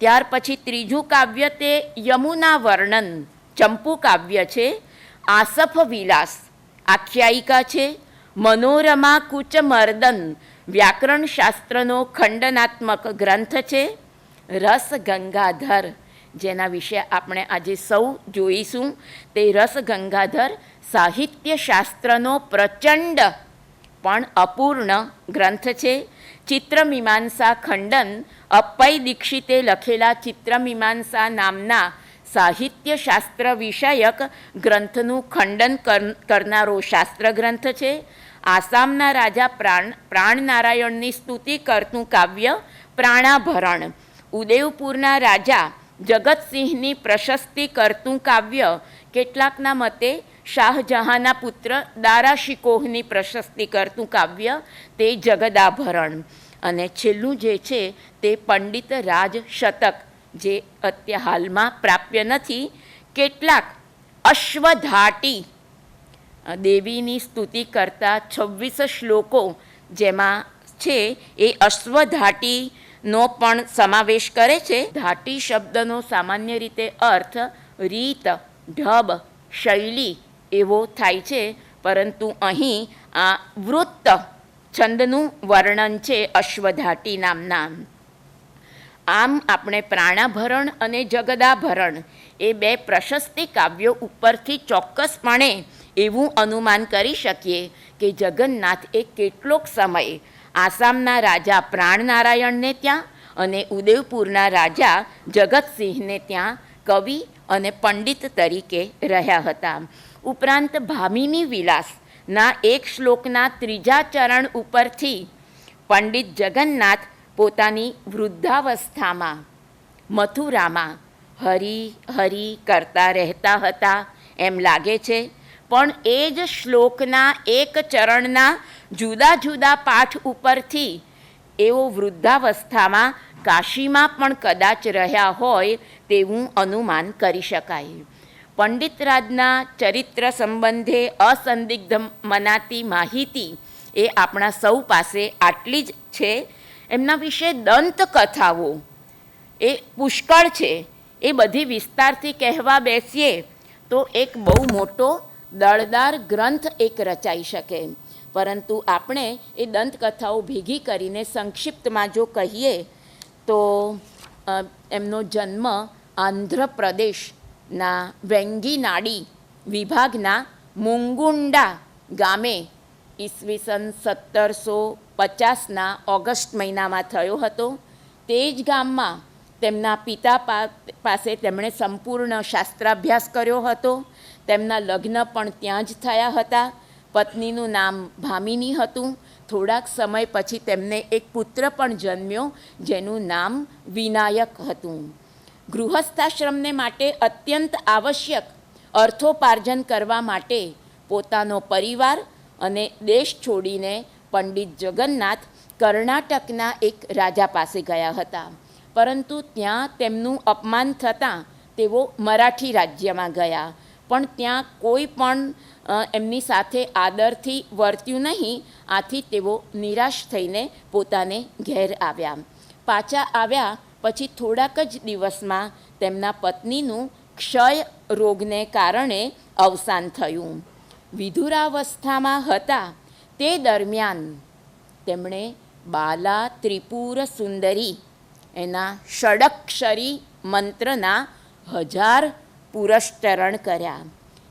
C: ત્યાર પછી ત્રીજું કાવ્ય તે યમુના વર્ણન ચંપુ કાવ્ય છે. આસફ વિલાસ આખ્યાયિકા છે. મનોરમા કુચ મર્દન વ્યાકરણ શાસ્ત્રનો ખંડનાત્મક ગ્રંથ છે. રસ ગંગાધર, જેના વિશે આપણે આજે સૌ જોઈશું, તે રસ ગંગાધર સાહિત્યશાસ્ત્રનો પ્રચંડ પણ અપૂર્ણ ગ્રંથ છે. ચિત્રમીમાંસા ખંડન અપ્પય દીક્ષિતે લખેલા ચિત્રમીમાંસા નામના સાહિત્યશાસ્ત્ર વિષયક ગ્રંથનું ખંડન કરનારો શાસ્ત્ર ગ્રંથ છે. આસામના રાજા પ્રાણનારાયણની સ્તુતિ કરતું કાવ્ય પ્રાણાભરણ, ઉદયપુરના રાજા જગતસિંહની પ્રશસ્તિ કરતું કાવ્ય, કેટલાકના મતે શાહજહાંના પુત્ર દારા શિકોહની પ્રશસ્તિ કરતું કાવ્ય તે જગદાભરણ, અને છેલ્લું જે છે તે પંડિત રાજ શતક, જે અત્યારે હાલમાં પ્રાપ્ય નથી. કેટલાક અશ્વધાટી દેવીની સ્તુતિ કરતા 26 શ્લોકો જેમાં છે એ અશ્વધાટીનો પણ સમાવેશ કરે છે. ધાટી શબ્દનો સામાન્ય રીતે અર્થ રીત, ઢબ, શૈલી એવો થાય છે, પરંતુ અહીં આ વૃત્ત છંદનું વર્ણન છે અશ્વધાટી નામના. આમ આપણે પ્રાણાભરણ અને જગદાભરણ એ 2 પ્રશસ્તિ કાવ્યો ઉપરથી ચોક્કસપણે એવું અનુમાન કરી શકીએ કે જગન્નાથ એ કેટલોક સમય આસામના રાજા પ્રાણનારાયણને ત્યાં અને ઉદયપુરના રાજા જગતસિંહને ત્યાં કવિ અને પંડિત તરીકે રહ્યા હતા. ઉપરાંત ભામિની વિલાસના 1 શ્લોકના 3જા ચરણ ઉપરથી પંડિત જગન્નાથ પોતાની વૃદ્ધાવસ્થામાં મથુરામાં હરી હરી કરતા રહેતા હતા એમ લાગે છે, પણ એ જ શ્લોકના 1 ચરણના જુદા જુદા પાઠ ઉપરથી એઓ વૃદ્ધાવસ્થામાં કાશીમાં પણ કદાચ રહ્યા હોય તેવું અનુમાન કરી શકાય. પંડિતરાજના ચરિત્ર સંબંધે અસંદિગ્ધ મનાતી માહિતી એ આપણા સૌ પાસે આટલી જ છે. એમના વિશે દંતકથાઓ એ પુષ્કળ છે. એ બધી વિસ્તારથી કહેવા બેસીએ તો એક બહુ મોટો દળદાર ગ્રંથ એક રચાઈ શકે, પરંતુ આપણે એ દંતકથાઓ ભેગી કરીને સંક્ષિપ્તમાં જો કહીએ તો એમનો જન્મ આંધ્રપ્રદેશના વેંગીનાડી વિભાગના મુંગુંડા ગામે ઈસવીસન 1750ના ઓગસ્ટ મહિનામાં થયો હતો. તે જ ગામમાં તેમના પિતા પાસે તેમણે સંપૂર્ણ શાસ્ત્રાભ્યાસ કર્યો હતો. તેમના લગ્ન પણ ત્યાં જ થયા હતા. પત્નીનું નામ ભામિની હતું. થોડાક સમય પછી તેમને એક પુત્ર પણ જન્મ્યો જેનું નામ વિનાયક હતું. ગૃહસ્થાશ્રમને માટે અત્યંત આવશ્યક અર્થોપાર્જન કરવા માટે પોતાનો પરિવાર અને દેશ છોડીને પંડિત જગન્નાથ કર્ણાટકના એક રાજા પાસે ગયા હતા. પરંતુ ત્યાં તેમનું અપમાન થતાં તેઓ મરાઠી રાજ્યમાં ગયા, પણ ત્યાં કોઈ પણ એમની સાથે આદરથી વર્ત્યું નહીં. આથી તેઓ નિરાશ થઈને પોતાને ઘેર આવ્યા. પાછા આવ્યા પછી થોડાક જ દિવસમાં તેમના પત્નીનું ક્ષય રોગને કારણે અવસાન થયું. વિધુરાવસ્થામાં હતા તે દરમિયાન તેમણે બાલા ત્રિપુર સુંદરી એના ષડક્ષરી મંત્રના 1000 પુરશ્ચરણ કર્યા.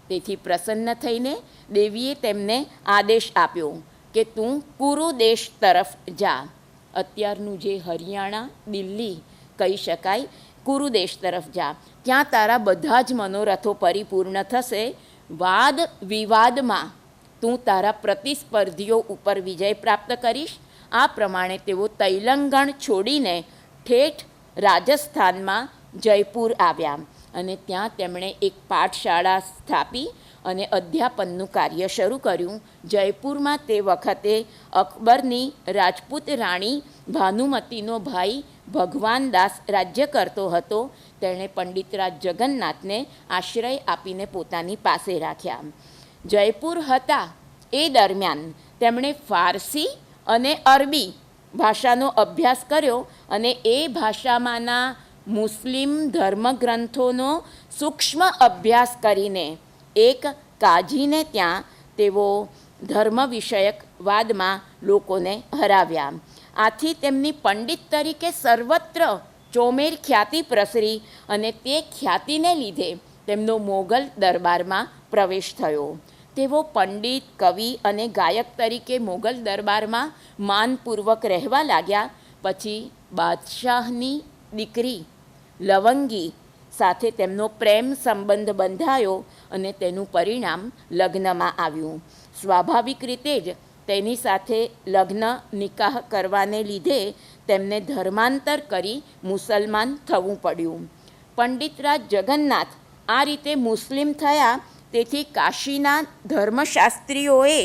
C: તેથી પ્રસન્ન થઈને દેવીએ તેમને આદેશ આપ્યો કે તું કુરુ દેશ તરફ જા. અત્યારનું જે હરિયાણા, દિલ્હી કહી શકાય, કુરુ દેશ તરફ જા. ત્યાં તારા બધા જ મનોરથો પરિપૂર્ણ થશે. વાદ વિવાદમાં તું તારા પ્રતિસ્પર્ધીઓ ઉપર વિજય પ્રાપ્ત કરીશ. આ પ્રમાણે તેઓ તૈલંગણ છોડીને ઠેઠ રાજસ્થાનમાં જયપુર આવ્યા અને ત્યાં તેમણે એક પાઠશાળા સ્થાપી અને અધ્યાપનનું કાર્ય શરૂ કર્યું. જયપુરમાં તે વખતે અકબરની રાજપૂત રાણી ભાનુમતીનો ભાઈ ભગવાનદાસ રાજ્ય કરતો હતો. તેણે પંડિતરાજ જગન્નાથને આશ્રય આપીને પોતાની પાસે રાખ્યા. જયપુર હતા એ દરમિયાન તેમણે ફારસી અને અરબી ભાષાનો અભ્યાસ કર્યો અને એ ભાષામાંના મુસ્લિમ ધર્મગ્રંથોનો સૂક્ષ્મ અભ્યાસ કરીને એક કાજીને ત્યાં તેઓ ધર્મ વિષયક વાદમાં લોકોને હરાવ્યા. આથી તેમની પંડિત તરીકે સર્વત્ર ચોમેર ખ્યાતિ પ્રસરી અને તે ખ્યાતિને લીધે તેમનો મોગલ દરબારમાં પ્રવેશ થયો. તેઓ પંડિત, કવિ અને ગાયક તરીકે મોગલ દરબારમાં માનપૂર્વક રહેવા લાગ્યા. પછી બાદશાહની દીકરી લવંગી સાથે તેમનો પ્રેમ સંબંધ બંધાયો અને તેનું પરિણામ લગ્નમાં આવ્યું. સ્વાભાવિક રીતે જ તેની સાથે લગ્ન નિકાહ કરવાને લીધે તેમને ધર્માંતર કરી મુસલમાન થવું પડ્યું. પંડિતરાજ જગન્નાથ આ રીતે મુસ્લિમ થયા. તેથી કાશીના ધર્મશાસ્ત્રીઓએ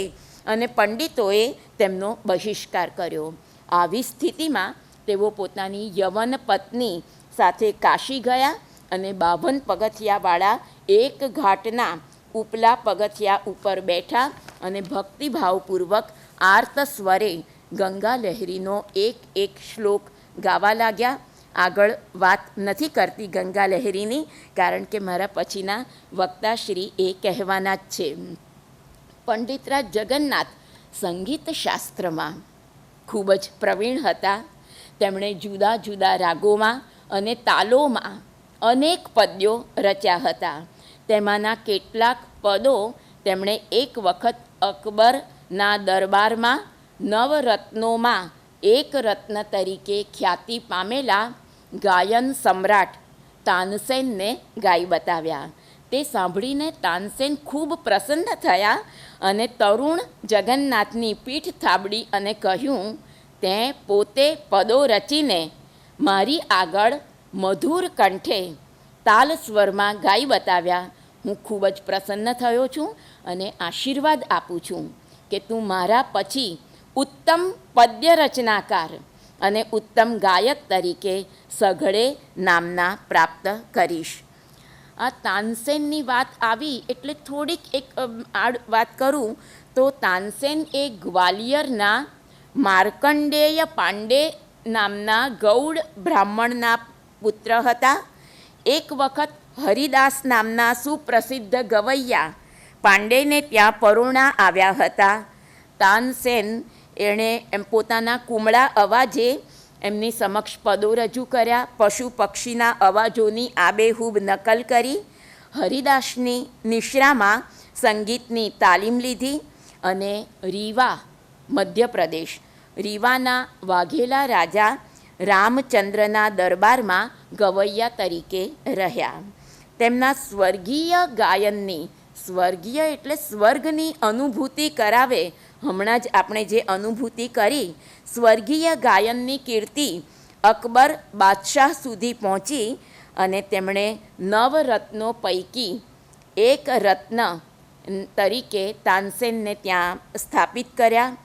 C: અને પંડિતોએ તેમનો બહિષ્કાર કર્યો. આવી સ્થિતિમાં તેઓ પોતાની યવન પત્ની સાથે કાશી ગયા અને 52 પગથિયાવાળા એક ઘાટના ઉપલા પગથિયા ઉપર બેઠા અને ભક્તિભાવપૂર્વક આર્ત સ્વરે ગંગા લહેરીનો એક શ્લોક ગાવા લાગ્યા. આગળ વાત નથી કરતી ગંગા લહેરીની, કારણ કે મારા પછીના વક્તાશ્રી એ કહેવાના જ છે. પંડિતરાજ જગન્નાથ સંગીત શાસ્ત્રમાં ખૂબ જ પ્રવીણ હતા. તેમણે જુદા જુદા રાગોમાં અને તાલોમાં અનેક પદ્યો રચ્યા હતા. તેમાંના કેટલાક પદો તેમણે એક વખત અકબરના દરબારમાં નવરત્નોમાં એક રત્ન તરીકે ખ્યાતિ પામેલા ગાયન સમ્રાટ તાનસેનને ગાઈ બતાવ્યા. તે સાંભળીને તાનસેન ખૂબ પ્રસન્ન થયા અને તરુણ જગન્નાથની પીઠ થાબડી અને કહ્યું, તે પોતે પદો રચીને મારી આગળ મધુર કંઠે તાલ સ્વરમાં ગાઈ બતાવ્યા. હું ખૂબ જ પ્રસન્ન થયો છું અને આશીર્વાદ આપું છું કે તું મારા પછી ઉત્તમ પદ્ય રચનાકાર અને ઉત્તમ ગાયક તરીકે સઘળે નામના પ્રાપ્ત કરીશ. આ તાનસેનની વાત આવી એટલે થોડીક એક વાત કરું તો તાનસેન એ ગ્વાલિયરના માર્કંડેય પાંડે નામના ગૌડ બ્રાહ્મણના પુત્ર હતા. એક વખત હરિદાસ નામના સુપ્રસિદ્ધ ગવૈયા પાંડેને ત્યાં પરોણા આવ્યા હતા. તાનસેન એણે પોતાના કુમળા અવાજે એમની સમક્ષ પદો રજૂ કર્યા. પશુ પક્ષીના અવાજોની આબેહૂબ નકલ કરી હરિદાસની નિશ્રામાં સંગીતની તાલીમ લીધી અને રીવા, મધ્યપ્રદેશ, રીવાના વાઘેલા રાજા રામચંદ્રના દરબારમાં ગવૈયા તરીકે રહ્યા. તેમના સ્વર્ગીય ગાયનની, સ્વર્ગીય એટલે સ્વર્ગની અનુભૂતિ કરાવે, હમણાં જ આપણે જે અનુભૂતિ કરી, સ્વર્ગીય ગાયનની કીર્તિ અકબર બાદશાહ સુધી પહોંચી અને તેમણે 9 રત્નો પૈકી એક રત્ન તરીકે તાનસેનને ત્યાં સ્થાપિત કર્યા.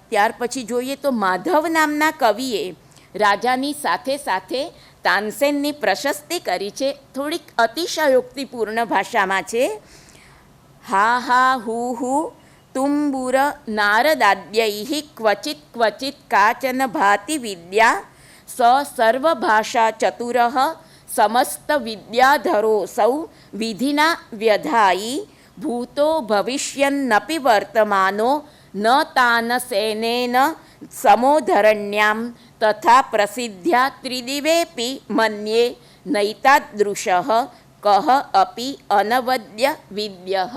C: ત્યાર પછી જોઈએ તો માધવ નામના કવિએ રાજાની સાથે સાથે તાનસેનની પ્રશસ્તિ કરી છે. થોડીક અતિશયોક્તિપૂર્ણ ભાષામાં છે. હા હા હું હું તુંબુર નારદાદ્યૈઃ ક્વચિત ક્વચિત કાચન ભાતિ વિદ્યા સ સર્વભાષા ચતુરઃ સમસ્ત વિદ્યાધરોऽસૌ વિધિના વ્યધાયી ભૂતો ભવિષ્યન્નપી વર્તમાનો ન તાનસેનેન સમોધરણ્યામ તથા પ્રસિદ્ધ્યા ત્રિદિવેપી મન્યે નૈતાદૃશઃ કહ અપી અનવદ્ય વિદ્યઃ.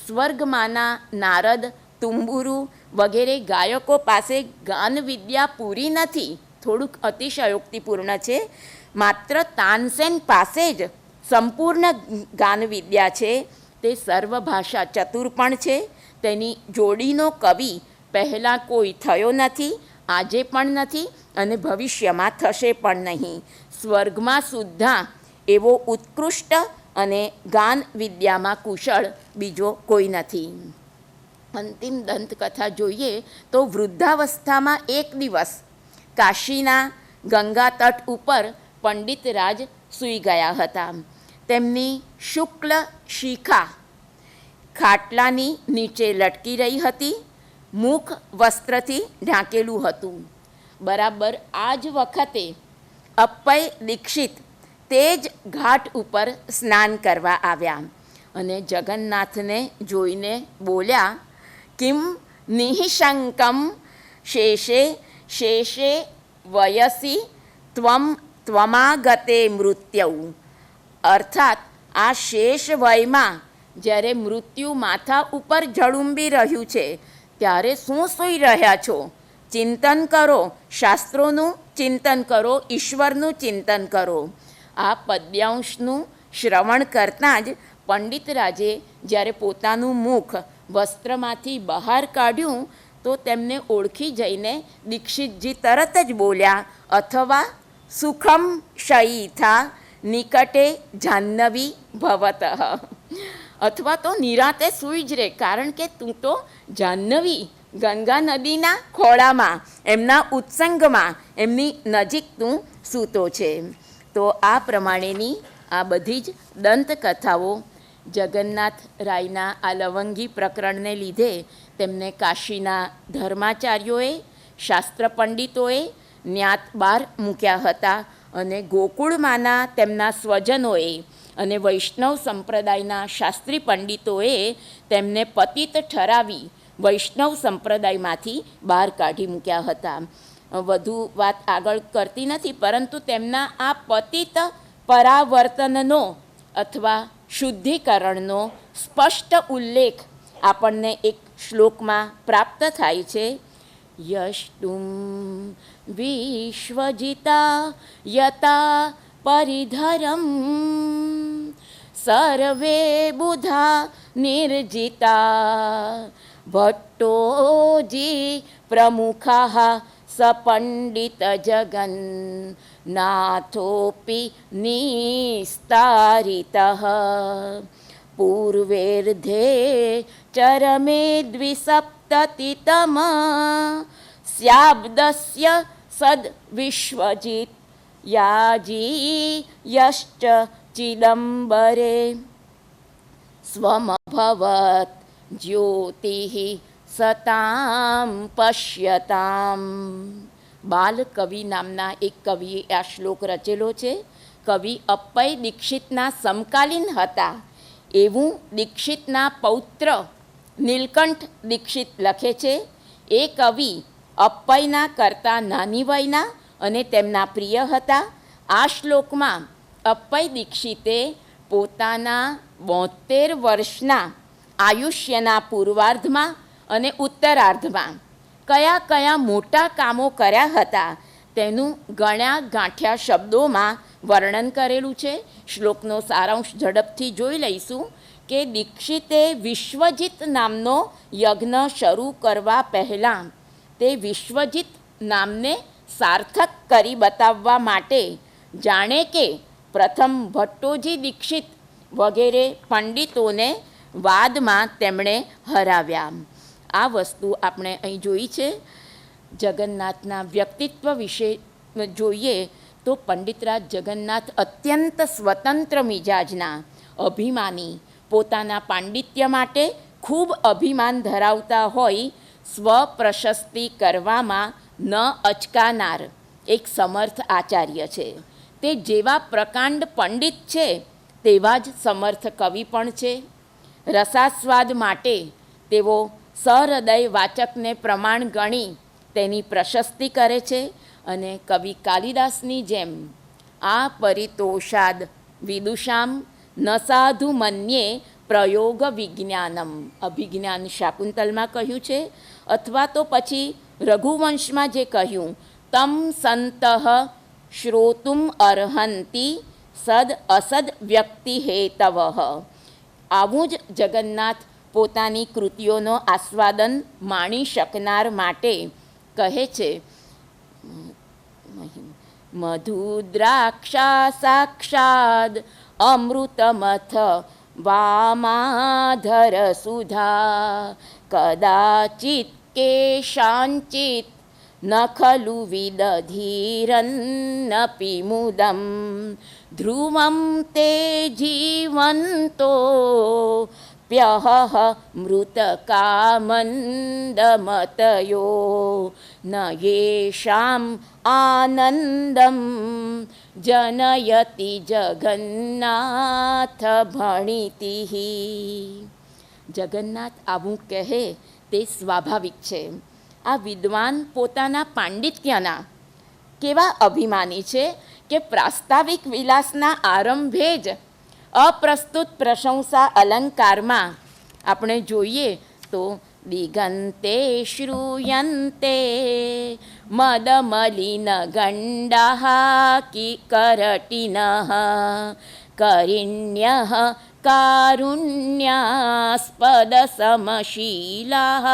C: સ્વર્ગમાંના નારદ, તુંબુરુ વગેરે ગાયકો પાસે ગાન વિદ્યા પૂરી નથી. થોડુંક અતિશયોક્તિપૂર્ણ છે. માત્ર તાનસેન પાસે જ સંપૂર્ણ ગાન વિદ્યા છે. તે સર્વભાષા ચતુર પણ છે. તેની જોડીનો કવિ પહેલાં કોઈ થયો નથી, આજે પણ નથી અને ભવિષ્યમાં થશે પણ નહીં. સ્વર્ગમાં સુદ્ધા એવો ઉત્કૃષ્ટ અને ગાન વિદ્યામાં કુશળ બીજો કોઈ નથી. અંતિમ દંતકથા જોઈએ તો વૃદ્ધાવસ્થામાં એક દિવસ કાશીના ગંગા તટ ઉપર પંડિતરાજ સૂઈ ગયા હતા. તેમની શુક્લ શિખા ખાટલાની નીચે લટકી રહી હતી. મુખ વસ્ત્રથી ઢાંકેલું હતું. બરાબર આ જ વખતે અપ્પય દીક્ષિત તે જ ઘાટ ઉપર સ્નાન કરવા આવ્યા અને જગન્નાથને જોઈને બોલ્યા, કિમ નિઃશંકમ શેષે શેષે વયસી ત્વમાગતે મૃત્યુ. અર્થાત આ શેષ વયમાં જ્યારે મૃત્યુ માથા ઉપર ઝળુંબી રહ્યું છે ત્યારે શું સૂઈ રહ્યા છો? ચિંતન કરો, શાસ્ત્રોનું ચિંતન કરો, ઈશ્વરનું ચિંતન કરો. આ પદ્યાંશનું શ્રવણ કરતાં જ પંડિતરાજે જ્યારે પોતાનું મુખ વસ્ત્રમાંથી બહાર કાઢ્યું તો તેમને ઓળખી જઈને દીક્ષિતજી તરત જ બોલ્યા, અથવા સુખમ શયિથા નિકટે જાહ્નવી ભવતઃ. અથવા તો નિરાતે સૂઈ જ રહે, કારણ કે તું તો જાહ્નવી ગંગા નદીના ખોળામાં, એમના ઉત્સંગમાં, એમની નજીક તું સૂતો છે. તો આ પ્રમાણેની આ બધી જ દંતકથાઓ જગન્નાથ રાયના આ લવંગી પ્રકરણને લીધે તેમને કાશીના ધર્માચાર્યોએ, શાસ્ત્ર પંડિતોએ ન્યાત બહાર મૂક્યા હતા અને ગોકુળમાંના તેમના સ્વજનોએ અને વૈષ્ણવ સંપ્રદાયના શાસ્ત્રી પંડિતોએ તેમને પતિત ઠરાવી વૈષ્ણવ સંપ્રદાયમાંથી બહાર કાઢી મૂક્યા હતા. વધુ વાત આગળ કરતી નથી, પરંતુ તેમના આ પતિત પરાવર્તનનો અથવા શુદ્ધિકરણનો સ્પષ્ટ ઉલ્લેખ આપણને એક શ્લોકમાં પ્રાપ્ત થાય છે. યષ્ટુમ વિશ્વજિતા યતા પરિધરમ સર્વે બુધા નિર્જિતા ભટ્ટોજી પ્રમુખા સપંડિત જગન્નાથોપી નિસ્તારિતઃ પૂર્વેર્ધે ચરમે દ્વિસપ્તતિતમ સ્યાબ્દસ્ય સદ વિશ્વજિત યાજી યશ્ચ ચિદમ્બરે સ્વમભવત જ્યોતિઃ સતામ પશ્યતામ. બાલકવિ નામના એક કવિએ આ શ્લોક રચેલો છે. કવિ અપ્પય દીક્ષિતના સમકાલીન હતા એવું દીક્ષિતના પૌત્ર નીલકંઠ દીક્ષિત લખે છે. એ કવિ અપ્પયના કરતાં નાની વયના અને તેમના પ્રિય હતા. આ શ્લોકમાં અપ્પય દીક્ષિતે પોતાના 72 વર્ષના આયુષ્યના પૂર્વાર્ધમાં અને ઉત્તરાર્ધમાં કયા કયા મોટા કામો કર્યા હતા તેનું ગણ્યા ગાંઠ્યા શબ્દોમાં વર્ણન કરેલું છે. શ્લોકનો સારાંશ ઝડપથી જોઈ લઈશું કે દીક્ષિતે વિશ્વજિત નામનો યજ્ઞ શરૂ કરવા પહેલાં તે વિશ્વજિત નામને સાર્થક કરી બતાવવા માટે જાણે કે પ્રથમ ભટ્ટોજી દીક્ષિત વગેરે પંડિતોને વાદમાં તેમણે હરાવ્યા. આ વસ્તુ આપણે અહીં જોઈ છે. જગન્નાથના વ્યક્તિત્વ વિશે જોઈએ તો પંડિતરાજ જગન્નાથ અત્યંત સ્વતંત્ર મિજાજના, અભિમાની, પોતાના પાંડિત્ય માટે ખૂબ અભિમાન ધરાવતા હોય, સ્વપ્રશસ્તિ કરવામાં ન અચકાનાર એક સમર્થ આચાર્ય છે. તે જેવા પ્રકાંડ પંડિત છે તેવા જ સમર્થ કવિ પણ છે. રસાસ્વાદ માટે તેઓ સહૃદય વાચકને પ્રમાણ ગણી તેની પ્રશસ્તિ કરે છે અને કવિ કાલિદાસની જેમ આ પરિતોષાદ વિદુષામ ન સાધુ મન્યે પ્રયોગ વિજ્ઞાનમ, અભિજ્ઞાન શાકુંતલમાં કહ્યું છે, અથવા તો પછી રઘુવંશમાં જે કહ્યું તમ સંતઃ શ્રોતુમ અર્હંતિ સદ અસદ વ્યક્તિ હેતવઃ. આવું જ જગન્નાથ પોતાની કૃતિઓનો આસ્વાદન માણી શકનાર માટે કહે છે, મધુદ્રાક્ષા સાક્ષાદ અમૃતમથ વામાધર સુધા કદાચિત કેશાંચિત ન ખલુ વિદધીરન્નપી મુદમ ધ્રુવમ તે જીવંતો પ્યહ મૃતકામંદમતયો ન યેષામ આનંદમ જનયતિ જગન્નાથ ભણિતિઃ. જગન્નાથ આવું કહે તે સ્વાભાવિક છે. આ વિદ્વાન પોતાના પાંડિત્યના કેવા અભિમાની છે કે પ્રાસ્તાવિક વિલાસના આરંભે જ અપ્રસ્તુત પ્રશંસા અલંકારમાં આપણે જોઈએ તો દિગંતે શ્રૂયન્તે મદમલિન ગંડાઃ કિકરટિનઃ કરિણ્યઃ કારુણ્યાસ્પદ સમશીલાઃ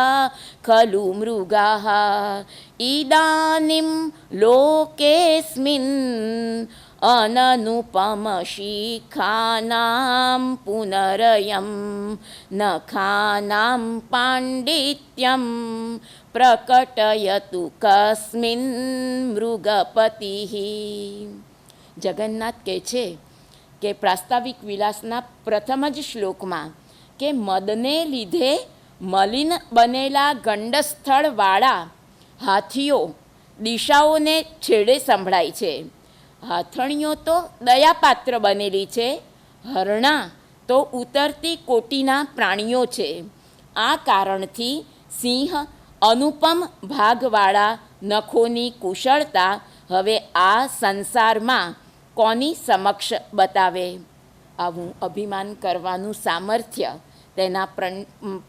C: ખલુ મૃગાઃ ઇદાનીં લોકેસ્મિન અનનુપમ શિખાનાં પુનરયં નખાનાં પાંડિત્યં પ્રકટયતુ કસ્મિન મૃગપતિઃ. જગન્નાથ કહે છે કે પ્રાસ્તાવિક વિલાસના પ્રથમ જ શ્લોકમાં કે મદને લીધે મલિન બનેલા ગંડસ્થળવાળા હાથીઓ દિશાઓને છેડે સંભળાય છે. હાથણીઓ તો દયાપાત્ર બનેલી છે, હરણા તો ઉતરતી કોટીના પ્રાણીઓ છે. આ કારણથી સિંહ અનુપમ ભાગવાળા નખોની કુશળતા હવે આ સંસારમાં કોની સમક્ષ બતાવે. આવું અભિમાન કરવાનું સામર્થ્ય તેના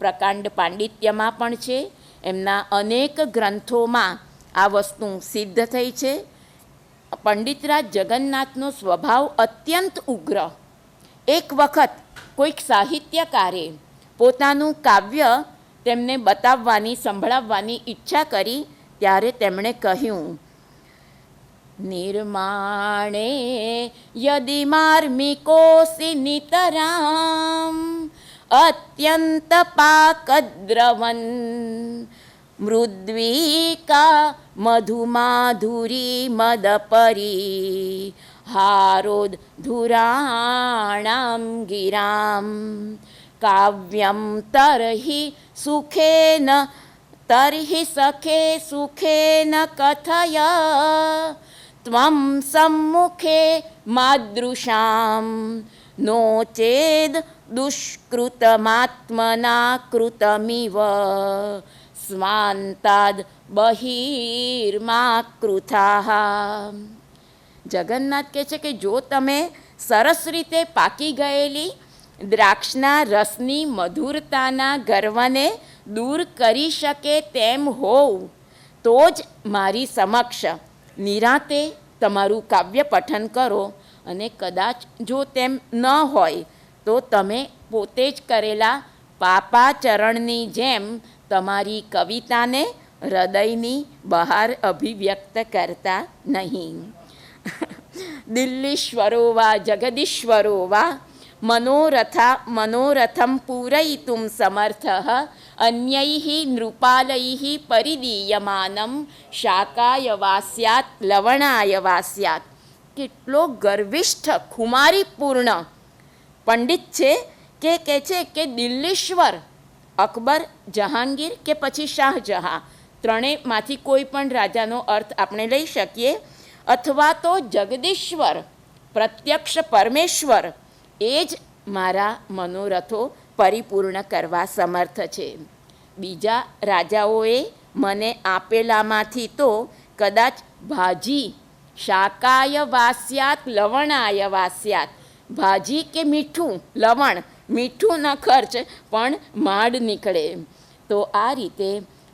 C: પ્રકાંડ પાંડિત્યમાં પણ છે. એમના અનેક ગ્રંથોમાં આ વસ્તુ સિદ્ધ થઈ છે. પંડિતરાજ જગન્નાથનો સ્વભાવ અત્યંત ઉગ્ર. એક વખત કોઈક સાહિત્યકારે પોતાનું કાવ્ય તેમને બતાવવાની, સંભળાવવાની ઈચ્છા કરી ત્યારે તેમણે કહ્યું, નિર્માણે યદિ માર્મિકોસી નિતરામ અત્યંત પાકદ્રવન મૃદ્વિકા મધુમાધુરી મદપરી હારોદ્ધુરાણામ ગિરામ કાવ્યમ તર્હિ સખે સુખેન કથય ત્વં સમ્મુખે માદૃશામ નો ચેદ દુષ્કૃતમાત્મના કૃતમિવ સ્વાંતાદ બહિર્માકૃથાઃ. જગન્નાથ કહે છે કે જો તમે સરસ રીતે પાકી ગયેલી દ્રાક્ષના રસની મધુરતાના ગર્વને દૂર કરી શકે તેમ હોવ તો જ મારી સમક્ષ નિરાંતે તમારું કાવ્ય પઠન કરો, અને કદાચ જો તેમ ન હોય તો તમે પોતે જ કરેલા પાપાચરણની જેમ તમારી કવિતાને હૃદયની બહાર અભિવ્યક્ત કરતા નહીં. દિલ્લીશ્વરો વા જગદીશ્વરો વા મનોરથમ પૂરયિતુમ સમર્થઃ અન્યૈઃ નૃપાલૈઃ પરિદીયમાનમ શાકાય વા સ્યાત લવણાય વા સ્યાત. કેટલો ગર્વિષ્ઠ ખુમારીપૂર્ણ પંડિત છે કે કહે છે કે દિલ્હીશ્વર અકબર, જહાંગીર કે પછી શાહજહાં, ત્રણેયમાંથી કોઈ પણ રાજાનો અર્થ આપણે લઈ શકીએ, અથવા તો જગદીશ્વર પ્રત્યક્ષ પરમેશ્વર એ જ મારા મનોરથો પરિપૂર્ણ કરવા સમર્થ છે. બીજા રાજાઓએ મને આપેલામાંથી તો કદાચ ભાજી શાકાય વાસ્યાત લવણાય વાસ્યાત, ભાજી કે મીઠું, લવણ મીઠું ન ખર્ચ પણ માડ નીકળે. તો આ રીતે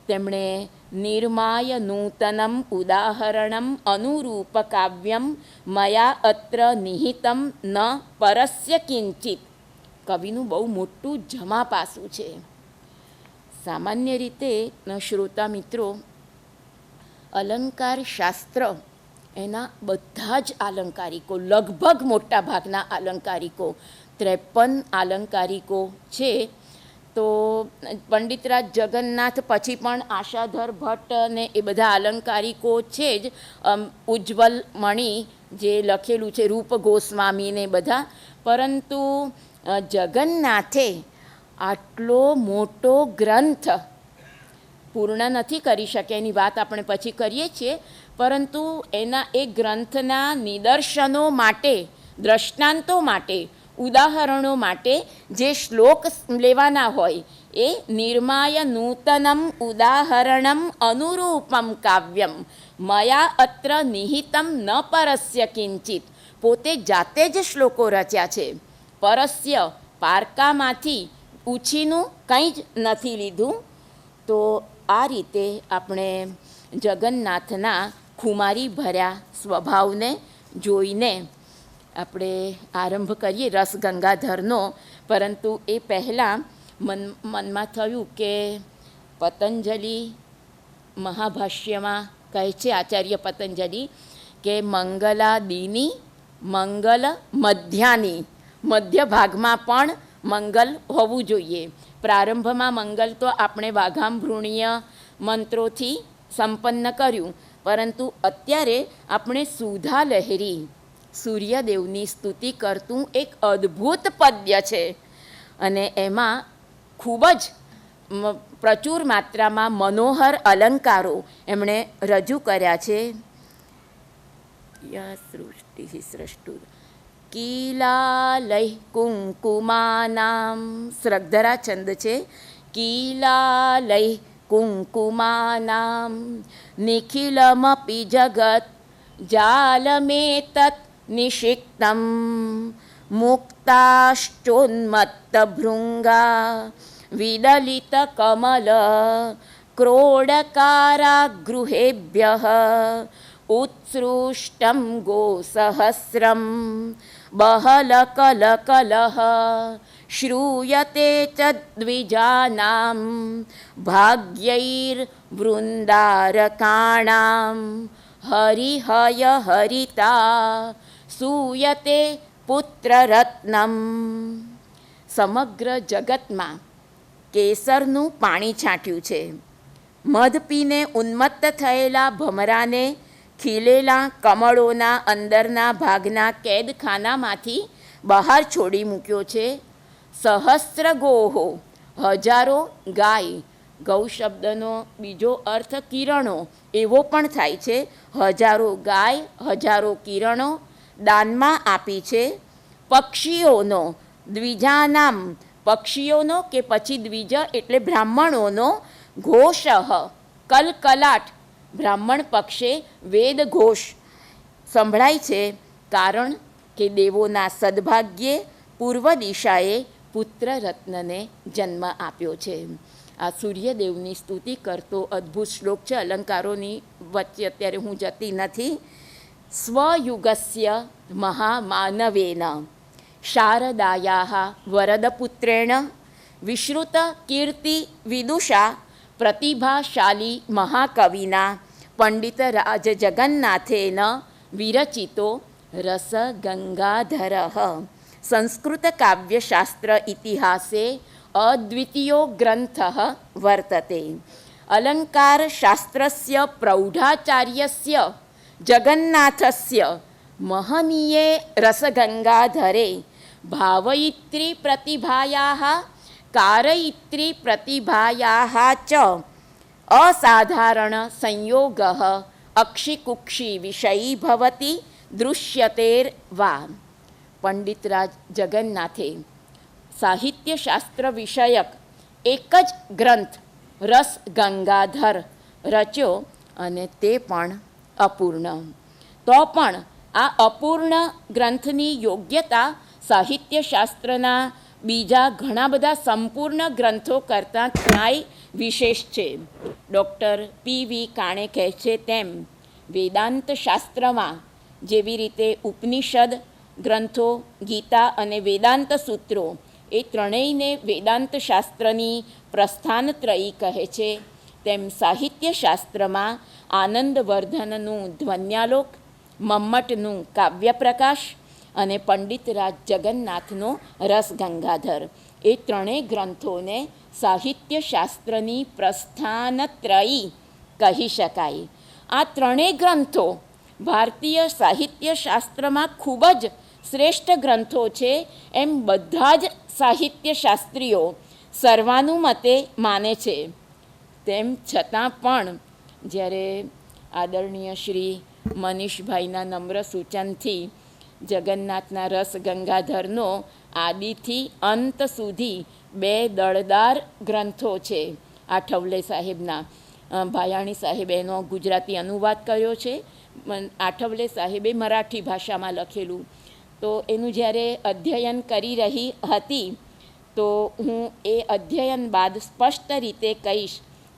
C: તેમણે નિર્માય નૂતનમ ઉદાહરણમ અનુરૂપ કાવ્યમ મયા અત્ર નિહિતમ ન પરસ્ય કિંચિત. કવિનું બહુ મોટું જમા પાસું છે. સામાન્ય રીતે શ્રોતા મિત્રો, અલંકાર શાસ્ત્ર એના બધા જ આલંકારિકો, લગભગ મોટા ભાગના આલંકારિકો 53 આલંકારિકો છે. તો પંડિતરાજ જગન્નાથ પછી પણ આશાધર ભટ્ટ ને એ બધા આલંકારિકો છે જ. ઉજ્જવલ મણિ જે લખેલું છે, રૂપ ગોસ્વામી ને બધા. પરંતુ જગન્નાથે આટલો મોટો ગ્રંથ પૂર્ણ નથી કરી શકે, એની વાત આપણે પછી કરીએ છીએ. પરંતુ એના એ ગ્રંથના નિદર્શનો માટે, દ્રષ્ટાંતો માટે, ઉદાહરણો માટે જે શ્લોક લેવાના હોય એ નિર્માય નૂતનમ ઉદાહરણમ અનુરૂપમ કાવ્યમ મયા અત્ર નિહિતમ ન પરસ્ય કિંચિત. પોતે જાતે જ શ્લોકો રચ્યા છે. પરસ્ય પારકામાંથી ઉછીનું કંઈ જ નથી લીધું. તો આ રીતે આપણે જગન્નાથના ખુમારી ભર્યા સ્વભાવને જોઈને આપણે આરંભ કરીએ રસ ગંગાધરનો. પરંતુ એ પહેલાં મનમાં થયું કે પતંજલિ મહાભાષ્યમાં કહે છે, આચાર્ય પતંજલિ, કે મંગલાદિની મંગલ મધ્યાની, મધ્ય ભાગમાં પણ મંગલ હોવું જોઈએ. પ્રારંભમાં મંગલ તો આપણે વાઘામભૃણીય મંત્રોથી સંપન્ન કર્યું, પરંતુ અત્યારે આપણે સુધા લહેરી સૂર્યદેવની સ્તુતિ કરતું એક અદ્ભુત પદ્ય છે. અને એમાં ખૂબ જ પ્રચુર માત્રામાં મનોહર અલંકારો એમણે રજૂ કર્યા છે. સૃષ્ટિ સૃષ્ટુ કીલાલય કુંકુમાનામ, શ્રદ્ધરા છંદ છે. કીલાલય કુંકુમાનામ નિખિલમપી જગત જાલમેતત નિષિક્તમ મુક્તાશ્ચોન્મત્તભૃંગા વિદલિત કમલ ક્રોડકારાગૃહેભ્યઃ ઉત્સૃષ્ટમ ગોસહસ્રમ બહલકલકલઃ શ્રૂયતે ચ દ્વિજાનામ ભાગ્યૈર્વૃંદારકાણામ હરિહય હરિતા સૂયતે પુત્રરત્નમ. સમગ્ર જગતમાં કેસરનું પાણી છાંટ્યું છે. મધ પીને ઉન્મત્ત થયેલા ભમરાને ખીલેલા કમળોના અંદરના ભાગના કેદખાનામાંથી બહાર છોડી મૂક્યો છે. સહસ્ર ગોહો, હજારો ગાય. ગૌ શબ્દનો બીજો અર્થ કિરણો એવો પણ થાય છે. હજારો ગાય, હજારો કિરણો દાનમાં આપી છે. પક્ષીઓનો, દ્વિજાનામ, પક્ષીઓનો કે પછી દ્વિજ એટલે બ્રાહ્મણોનો, ઘોષ કલકલાટ, બ્રાહ્મણ પક્ષે વેદ ઘોષ સંભળાય છે. કારણ કે દેવોના સદભાગ્યે પૂર્વ દિશાએ પુત્ર રત્નને જન્મ આપ્યો છે. આ સૂર્યદેવની સ્તુતિ કરતો અદ્ભુત શ્લોક છે. અલંકારોની વચ્ચે અત્યારે હું જતી નથી. સ્વયુગસ્ય મહામાનવેન શારદાયાઃ વરદપુત્રેણ વિશ્રુત કીર્તિ વિદુષા પ્રતિભાશાલી મહાકવિના પંડિત રાજ જગન્નાથેન વિરચિતો રસગંગાધરઃ સંસ્કૃત કાવ્યશાસ્ત્ર ઇતિહાસે अद्वितीयो ग्रन्थः वर्तते। अलङ्कारशास्त्रस्य प्रौढाचार्यस्य जगन्नाथस्य महनीये रसगङ्गाधरे भावयित्रीप्रतिभायाः कारयित्रीप्रतिभायाः च असाधारणसंयोगः अक्षिकुक्षिविषयी भवति दृश्यतेर्वा। પંડિતરાજ જગન્નાથે સાહિત્યશાસ્ત્ર વિષયક એક જ ગ્રંથ રસ ગંગાધર રચ્યો અને તે પણ અપૂર્ણ. તો પણ આ અપૂર્ણ ગ્રંથની યોગ્યતા સાહિત્યશાસ્ત્રના બીજા ઘણા બધા સંપૂર્ણ ગ્રંથો કરતાં ક્યાંય વિશેષ છે. ડૉક્ટર પી.વી. કાણે કહે છે તેમ વેદાંત શાસ્ત્રમાં જેવી રીતે ઉપનિષદ ગ્રંથો, ગીતા અને વેદાંત સૂત્રો એ ત્રણેયને વેદાંત શાસ્ત્રની પ્રસ્થાનત્રયી કહે છે, તેમ સાહિત્યશાસ્ત્રમાં આનંદવર્ધનનું ધ્વન્યાલોક, મમ્મટનું કાવ્યપ્રકાશ અને પંડિતરાજ જગન્નાથનો રસગંગાધર એ ત્રણેય ગ્રંથોને સાહિત્યશાસ્ત્રની પ્રસ્થાનત્રયી કહી શકાય. આ ત્રણેય ગ્રંથો ભારતીય સાહિત્યશાસ્ત્રમાં ખૂબ જ શ્રેષ્ઠ ગ્રંથો છે એમ બધા જ સાહિત્યશાસ્ત્રીઓ સર્વાનુમતે માને છે. તેમ છતાં પણ જ્યારે આદરણીય શ્રી મનીષભાઈના નમ્ર સૂચનથી જગન્નાથના રસ ગંગાધરનો આદિથી અંત સુધી 2 દળદાર ગ્રંથો છે. આઠવલે સાહેબના ભાયાણી સાહેબે એનો ગુજરાતી અનુવાદ કર્યો છે, આઠવલે સાહેબે મરાઠી ભાષામાં લખેલું. તો એનું જ્યારે અધ્યયન કરી રહી હતી તો હું એ અધ્યયન બાદ સ્પષ્ટ રીતે કહીશ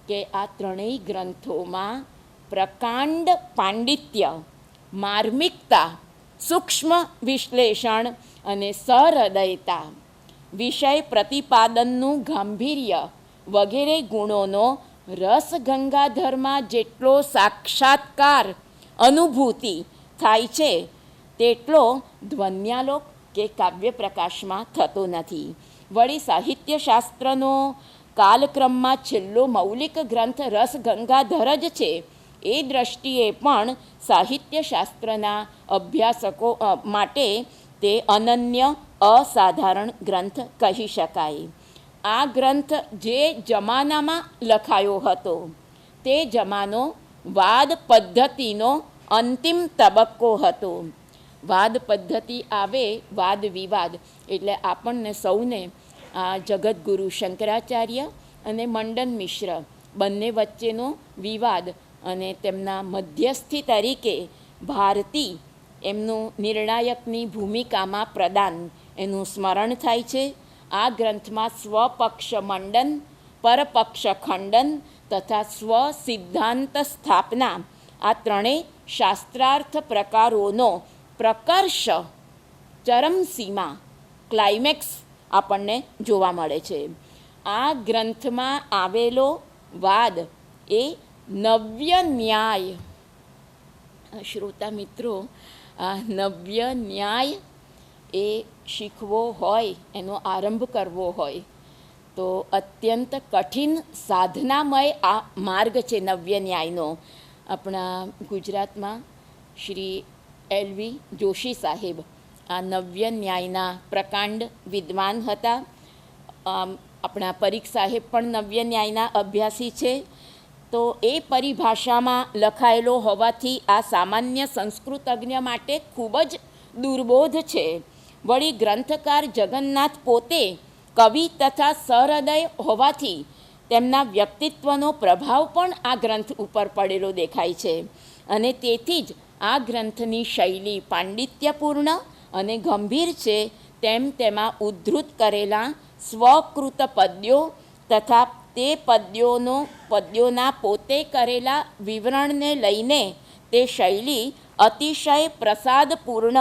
C: કે આ ત્રણેય ગ્રંથોમાં પ્રકાંડ પાંડિત્ય, માર્મિકતા, સૂક્ષ્મ વિશ્લેષણ અને સહૃદયતા, વિષય પ્રતિપાદનનું ગાંભીર્ય વગેરે ગુણોનો રસ ગંગાધરમાં જેટલો સાક્ષાત્કાર અનુભૂતિ થાય છે તેટલો ધ્વન્યાલોક કે કાવ્યપ્રકાશમાં થતો નથી. વળી સાહિત્યશાસ્ત્રનો કાલક્રમમાં છેલ્લો મૌલિક ગ્રંથ રસ ગંગાધર જ છે. એ દ્રષ્ટિએ પણ સાહિત્યશાસ્ત્રના અભ્યાસકો માટે તે અનન્ય અસાધારણ ગ્રંથ કહી શકાય. આ ગ્રંથ જે જમાનામાં લખાયો હતો તે જમાનો વાદ પદ્ધતિનો અંતિમ તબક્કો હતો. વાદ પદ્ધતિ આવે, વાદ વિવાદ એટલે આપણને સૌને આ જગતગુરુ શંકરાચાર્ય અને મંડન મિશ્ર બંને વચ્ચેનો વિવાદ અને તેમના મધ્યસ્થી તરીકે ભારતી એમનું નિર્ણાયકની ભૂમિકામાં પ્રદાન એનું સ્મરણ થાય છે. આ ગ્રંથમાં સ્વપક્ષ મંડન, પરપક્ષ ખંડન તથા સ્વસિદ્ધાંત સ્થાપના આ ત્રણેય શાસ્ત્રાર્થ પ્રકારોનો પ્રકર્ષ ચરમસીમા ક્લાઇમેક્સ આપણને જોવા મળે છે. આ ગ્રંથમાં આવેલો વાદ એ નવ્ય ન્યાય. શ્રોતા મિત્રો, આ નવ્ય ન્યાય એ શીખવો હોય, એનો આરંભ કરવો હોય તો અત્યંત કઠિન સાધનામય આ માર્ગ છે નવ્ય ન્યાયનો. આપણા ગુજરાતમાં શ્રી એલ.વી. જોશી સાહેબ આ નવ્ય ન્યાયના પ્રકાંડ વિદ્વાન હતા. આપણા પરીખ સાહેબ પણ નવ્ય ન્યાયના અભ્યાસી છે. તો એ પરિભાષામાં લખાયેલો હોવાથી આ સામાન્ય સંસ્કૃતજ્ઞ માટે ખૂબ જ દુર્બોધ છે. વળી ગ્રંથકાર જગન્નાથ પોતે કવિ તથા સહૃદય હોવાથી તેમના વ્યક્તિત્વનો પ્રભાવ પણ આ ગ્રંથ ઉપર પડેલો દેખાય છે. અને તેથી જ આ ગ્રંથની શૈલી પાંડિત્યપૂર્ણ અને ગંભીર છે. તેમ તેમાં ઉદ્ધૃત કરેલા સ્વકૃત પદ્યો તથા તે પદ્યોના પોતે કરેલા વિવરણને લઈને તે શૈલી અતિશય પ્રસાદપૂર્ણ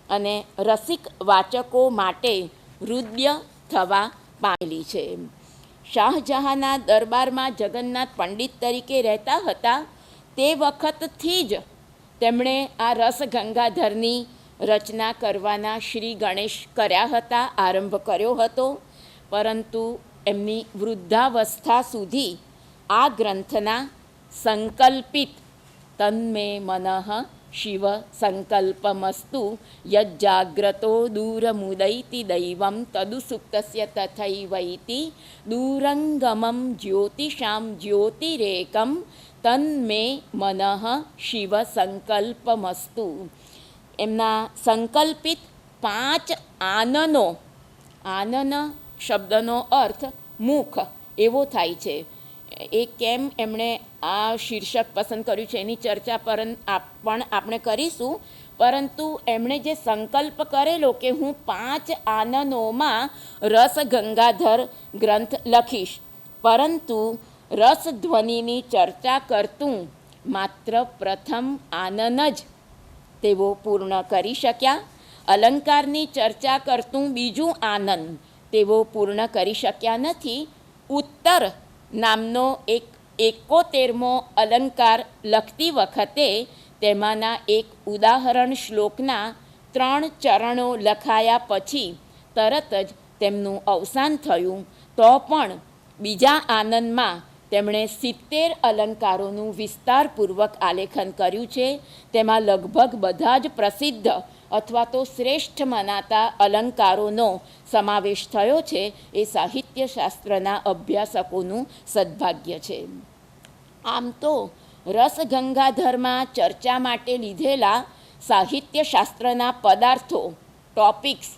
C: અને રસિક વાચકો માટે હૃદય થવા પામેલી છે. શાહજહાંના દરબારમાં જગન્નાથ પંડિત તરીકે રહેતા હતા તે વખતથી જ તેમણે આ રસ ગંગાધરની રચના કરવાના શ્રી ગણેશ કર્યા હતા, આરંભ કર્યો હતો. પરંતુ એમની વૃદ્ધાવસ્થા સુધી આ ગ્રંથના સંકલ્પિત તન્મે મનઃ શિવ સંકલ્પમસ્તુ યજ્જાગ્રતો દૂરમુદૈતિ દૈવમ તદુ સુપ્તસ્ય તથૈવૈતિ દૂરંગમમ જ્યોતિષામ જ્યોતિરેકમ તન્મે મનઃ શિવ સંકલ્પમસ્તુ. એમના સંકલ્પિત 5 આનનો, આનન શબ્દનો અર્થ મુખ એવો થાય છે. એ કેમ એમણે આ શીર્ષક પસંદ કર્યું છે એની ચર્ચા પણ આપણે કરીશું, પરંતુ એમણે જે સંકલ્પ કરેલો કે હું 5 આનનોમાં રસ ગંગાધર ગ્રંથ લખીશ, પરંતુ રસધ્વનિની ચર્ચા કરતું માત્ર પ્રથમ આનન જ તેઓ પૂર્ણ કરી શક્યા. અલંકારની ચર્ચા કરતું બીજું આનંદ તેઓ પૂર્ણ કરી શક્યા નથી. ઉત્તર નામનો એક 71મો અલંકાર લખતી વખતે તેમાંના એક ઉદાહરણ શ્લોકના 3 ચરણો લખાયા પછી તરત જ તેમનું અવસાન થયું. તો પણ બીજા આનંદમાં તેમણે 70 અલંકારોનું વિસ્તારપૂર્વક આલેખન કર્યું છે. તેમાં લગભગ બધા જ પ્રસિદ્ધ અથવા તો શ્રેષ્ઠ મનાતા અલંકારોનો સમાવેશ થયો છે. એ સાહિત્યશાસ્ત્રના અભ્યાસકોનું સદભાગ્ય છે. આમ તો રસગંગાધરમાં ચર્ચા માટે લીધેલા સાહિત્યશાસ્ત્રના પદાર્થો, ટોપિક્સ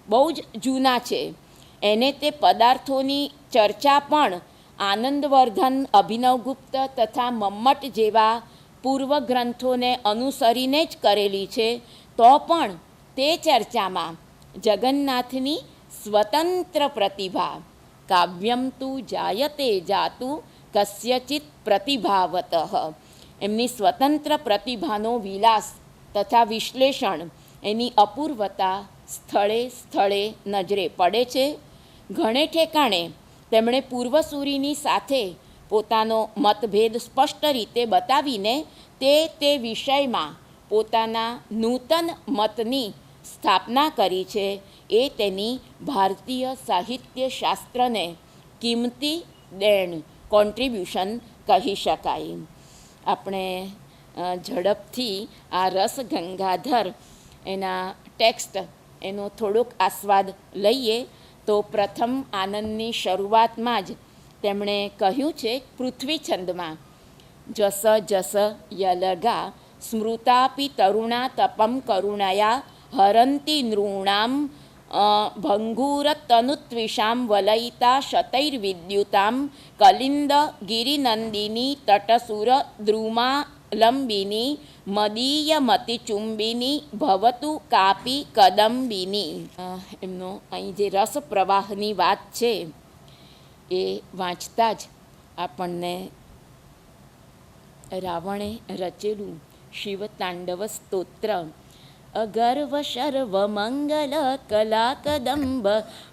C: બહુ જ જૂના છે. એને તે પદાર્થોની ચર્ચા પણ આનંદવર્ધન, અભિનવગુપ્ત તથા મમ્મટ જેવા પૂર્વ ગ્રંથોને અનુસરીને જ કરેલી છે. તો પણ તે ચર્ચામાં જગન્નાથની સ્વતંત્ર પ્રતિભા, કાવ્યમ તું જાયતે જાતું કસ્યચિત પ્રતિભાવતઃ, એમની સ્વતંત્ર પ્રતિભાનો વિલાસ તથા વિશ્લેષણ, એની અપૂર્વતા સ્થળે સ્થળે નજરે પડે છે. ઘણે ઠેકાણે તેમણે પૂર્વસૂરીની સાથે પોતાનો મતભેદ સ્પષ્ટ રીતે બતાવીને તે વિષયમાં પોતાના નૂતન મતની સ્થાપના કરી છે. એ તેની ભારતીય સાહિત્યશાસ્ત્રને કિંમતી દેણ, કોન્ટ્રીબ્યુશન કહી શકાય. આપણે ઝડપથી આ રસ ગંગાધર એના ટેક્સ્ટ એનો થોડોક આસ્વાદ લઈએ. તો પ્રથમ આનંદની શરૂઆતમાં જ તેમણે કહ્યું છે પૃથ્વી છંદમાં, જસ જસ યલગા સ્મૃતાપી તરુણા તપમ કરુણયા હરંતી નૃણામ ભંગુરતનુત્વિષામ વલયિતા શતૈર્વિદ્યુતામ કલિંદ ગિરિનંદિની તટસુર દ્રુમાલંબિની મદીયમતિચુંબિની ભવતુ કાપી કદંબિની. એમનો અહીં જે રસ પ્રવાહની વાત છે એ વાંચતા જ આપણને રાવણે રચેલું શિવતાંડવ સ્તોત્ર, અગર્વ શર્વ મંગલ કલા કદંબ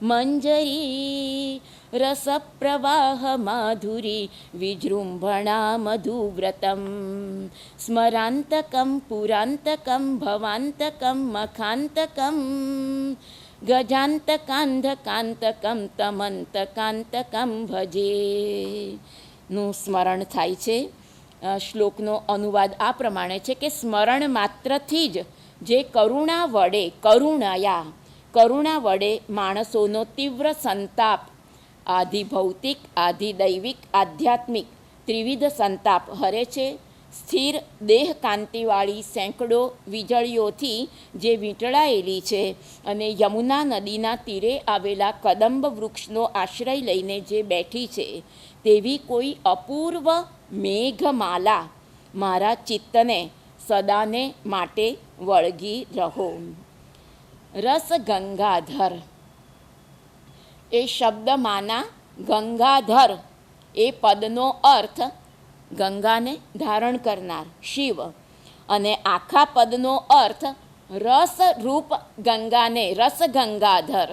C: મંજરી રસ પ્રવાહ માધુરી વિજૃંભણા મધુવ્રતમ સ્મરાંતકમ પુરાંતકમ ભવાંતકમ મખાંતકમ ગજાંતકાંધકાંતકમ તમંતકાંતકમ ભજે નું સ્મરણ થાય છે. શ્લોકનો અનુવાદ આ પ્રમાણે છે કે સ્મરણ માત્રથી જ જે કરુણા વડે માણસોનો તીવ્ર સંતાપ, આધિ ભૌતિક, આધિ દૈવિક, આધ્યાત્મિક ત્રિવિધ સંતાપ હરે છે. સ્થિર દેહ કાંતિવાળી સેંકડો વીજળીઓથી જે વીંટળાયેલી છે અને યમુના નદીના તીરે આવેલા કદંબ વૃક્ષનો આશ્રય લઈને જે બેઠી છે, તેવી કોઈ અપૂર્વ મેઘમાલા મારા ચિત્તને સદાને માટે વળગી રહો. રસ ગંગાધર એ શબ્દમાંના ગંગાધર એ પદનો અર્થ ગંગાને ધારણ કરનાર શિવ, અને આખા પદનો અર્થ રસરૂપ ગંગાને રસ ગંગાધર,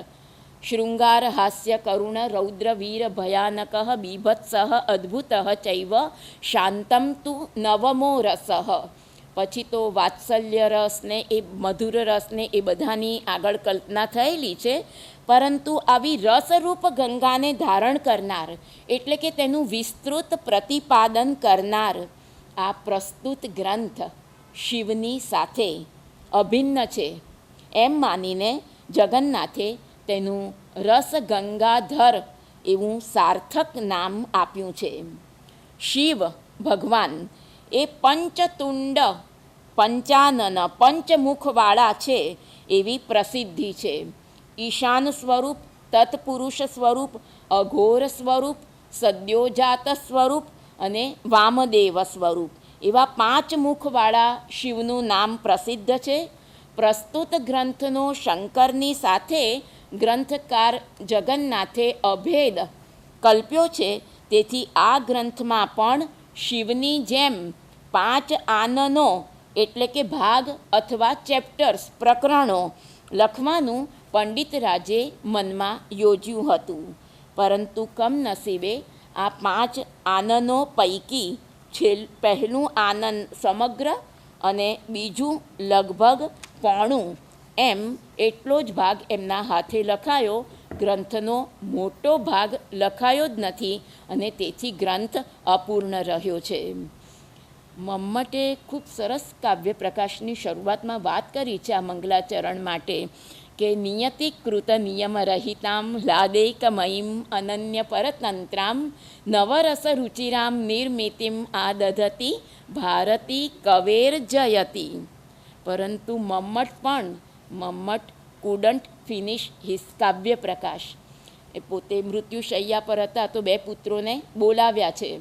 C: શૃંગાર હાસ્ય કરુણ રૌદ્ર વીર ભયાનક બીભત્સ અદ્ભુત ચૈવ શાંતમ તુ નવમો રસ. પછી તો વાત્સલ્ય રસને એ મધુર રસને એ બધાની આગળ કલ્પના થયેલી છે, પરંતુ આવી રસરૂપ ગંગાને ધારણ કરનાર એટલે કે તેનું વિસ્તૃત પ્રતિપાદન કરનાર આ પ્રસ્તુત ગ્રંથ શિવની સાથે અભિન્ન છે એમ માનીને જગન્નાથે તેનું રસ ગંગાધર એવું સાર્થક નામ આપ્યું છે. શિવ ભગવાન એ પંચતુંડ પંચાનન પંચમુખવાળા છે એવી પ્રસિદ્ધિ છે. ઈશાન સ્વરૂપ, તત્પુરુષ સ્વરૂપ, અઘોર સ્વરૂપ, સદ્યોજાત સ્વરૂપ અને વામદેવ સ્વરૂપ એવા 5 મુખવાળા શિવનું નામ પ્રસિદ્ધ છે. પ્રસ્તુત ગ્રંથનો શંકરની સાથે ગ્રંથકાર જગન્નાથે અભેદ કલ્પ્યો છે. તેથી આ ગ્રંથમાં પણ શિવની જેમ 5 આનનો એટલે કે ભાગ અથવા ચેપ્ટર્સ પ્રકરણો લખવાનું પંડિતરાજે મનમાં યોજ્યું હતું. પરંતુ કમનસીબે આ 5 આનનો પૈકી પહેલું આનન સમગ્ર અને બીજું લગભગ પોણું એમ એટલો જ ભાગ એમના હાથે લખાયો. ગ્રંથનો મોટો ભાગ લખાયો જ નથી અને તેથી ગ્રંથ અપૂર્ણ રહ્યો છે. મમ્મટે ખૂબ સરસ કાવ્ય પ્રકાશની શરૂઆતમાં વાત કરી છે આ મંગલાચરણ માટે કે નિયતિકૃત નિયમરહિતામ લાદેકમયીમ અનન્ય પરતંત્રામ નવરસ રુચિરામ નિર્મિતિમ આદધતિ ભારતી કવેર જયતી. પરંતુ મમ્મટ કુડન્ટ ફિનિશ હિસ કાવ્ય પ્રકાશ. એ પોતે મૃત્યુશૈયા પર હતા તો 2 પુત્રોને બોલાવ્યા છે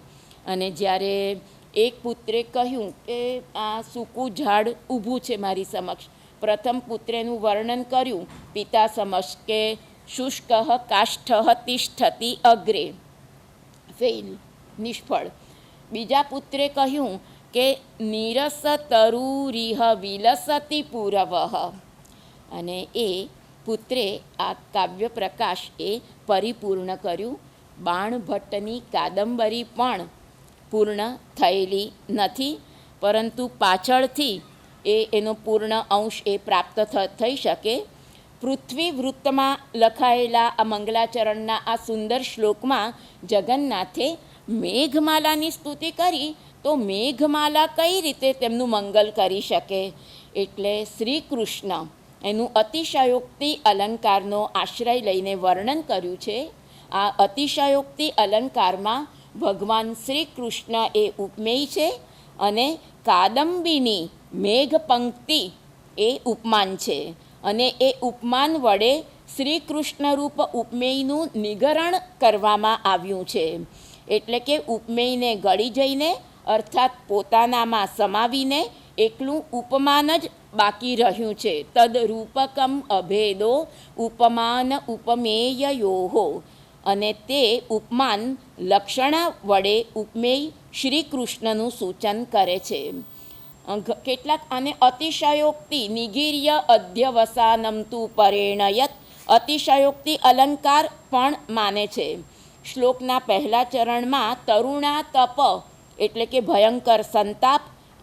C: અને જ્યારે એક પુત્રે કહ્યું કે આ સૂકું ઝાડ ઊભું છે મારી સમક્ષ, પ્રથમ પુત્રેનું વર્ણન કર્યું પિતા સમક્ષ કે શુષ્ક કાષ્ઠ તિષ્ઠતિ અગ્રે, ફેલ, નિષ્ફળ. બીજા પુત્રે કહ્યું કે નીરસ તરુરીહ વિલસતિ પૂરવઃ, અને એ પુત્રે આ કાવ્ય પ્રકાશ એ પરિપૂર્ણ કર્યું. બાણભટ્ટની કાદંબરી પણ પૂર્ણ થયેલી નથી, પરંતુ પાછળથી એનો પૂર્ણ અંશ એ પ્રાપ્ત થઈ શકે. પૃથ્વી વૃત્તમાં લખાયેલા આ મંગલાચરણના આ સુંદર શ્લોકમાં જગન્નાથે મેઘમાલાની સ્તુતિ કરી તો મેઘમાલા કઈ રીતે તેમનું મંગલ કરી શકે. એટલે શ્રી કૃષ્ણ એનું અતિશયોક્તિ અલંકારનો આશ્રય લઈને વર્ણન કર્યું છે. આ અતિશયોક્તિ અલંકારમાં ભગવાન શ્રી કૃષ્ણ એ ઉપમેય છે અને કાદંબીની મેઘ પંક્તિ એ ઉપમાન છે અને એ ઉપમાન વડે શ્રી કૃષ્ણરૂપ ઉપમેયનું નિગરણ કરવામાં આવ્યું છે. એટલે કે ઉપમેયને ગળી જઈને અર્થાત પોતાનામાં સમાવીને એકલું ઉપમાન જ બાકી રહ્યું છે. તદ રૂપકમ અભેદો ઉપમાન ઉપમેયયોહો, અને તે ઉપમાન લક્ષણા વડે ઉપમેય શ્રી કૃષ્ણનું સૂચન કરે છે. કેટલાક આને અતિશયોક્તિ નિગીર્ય અધ્યવસાનમ તુ પરેણયત અતિશયોક્તિ અલંકાર પણ માને છે. શ્લોકના પહેલા ચરણમાં તરુણા તપ એટલે કે ભયંકર સંતાપ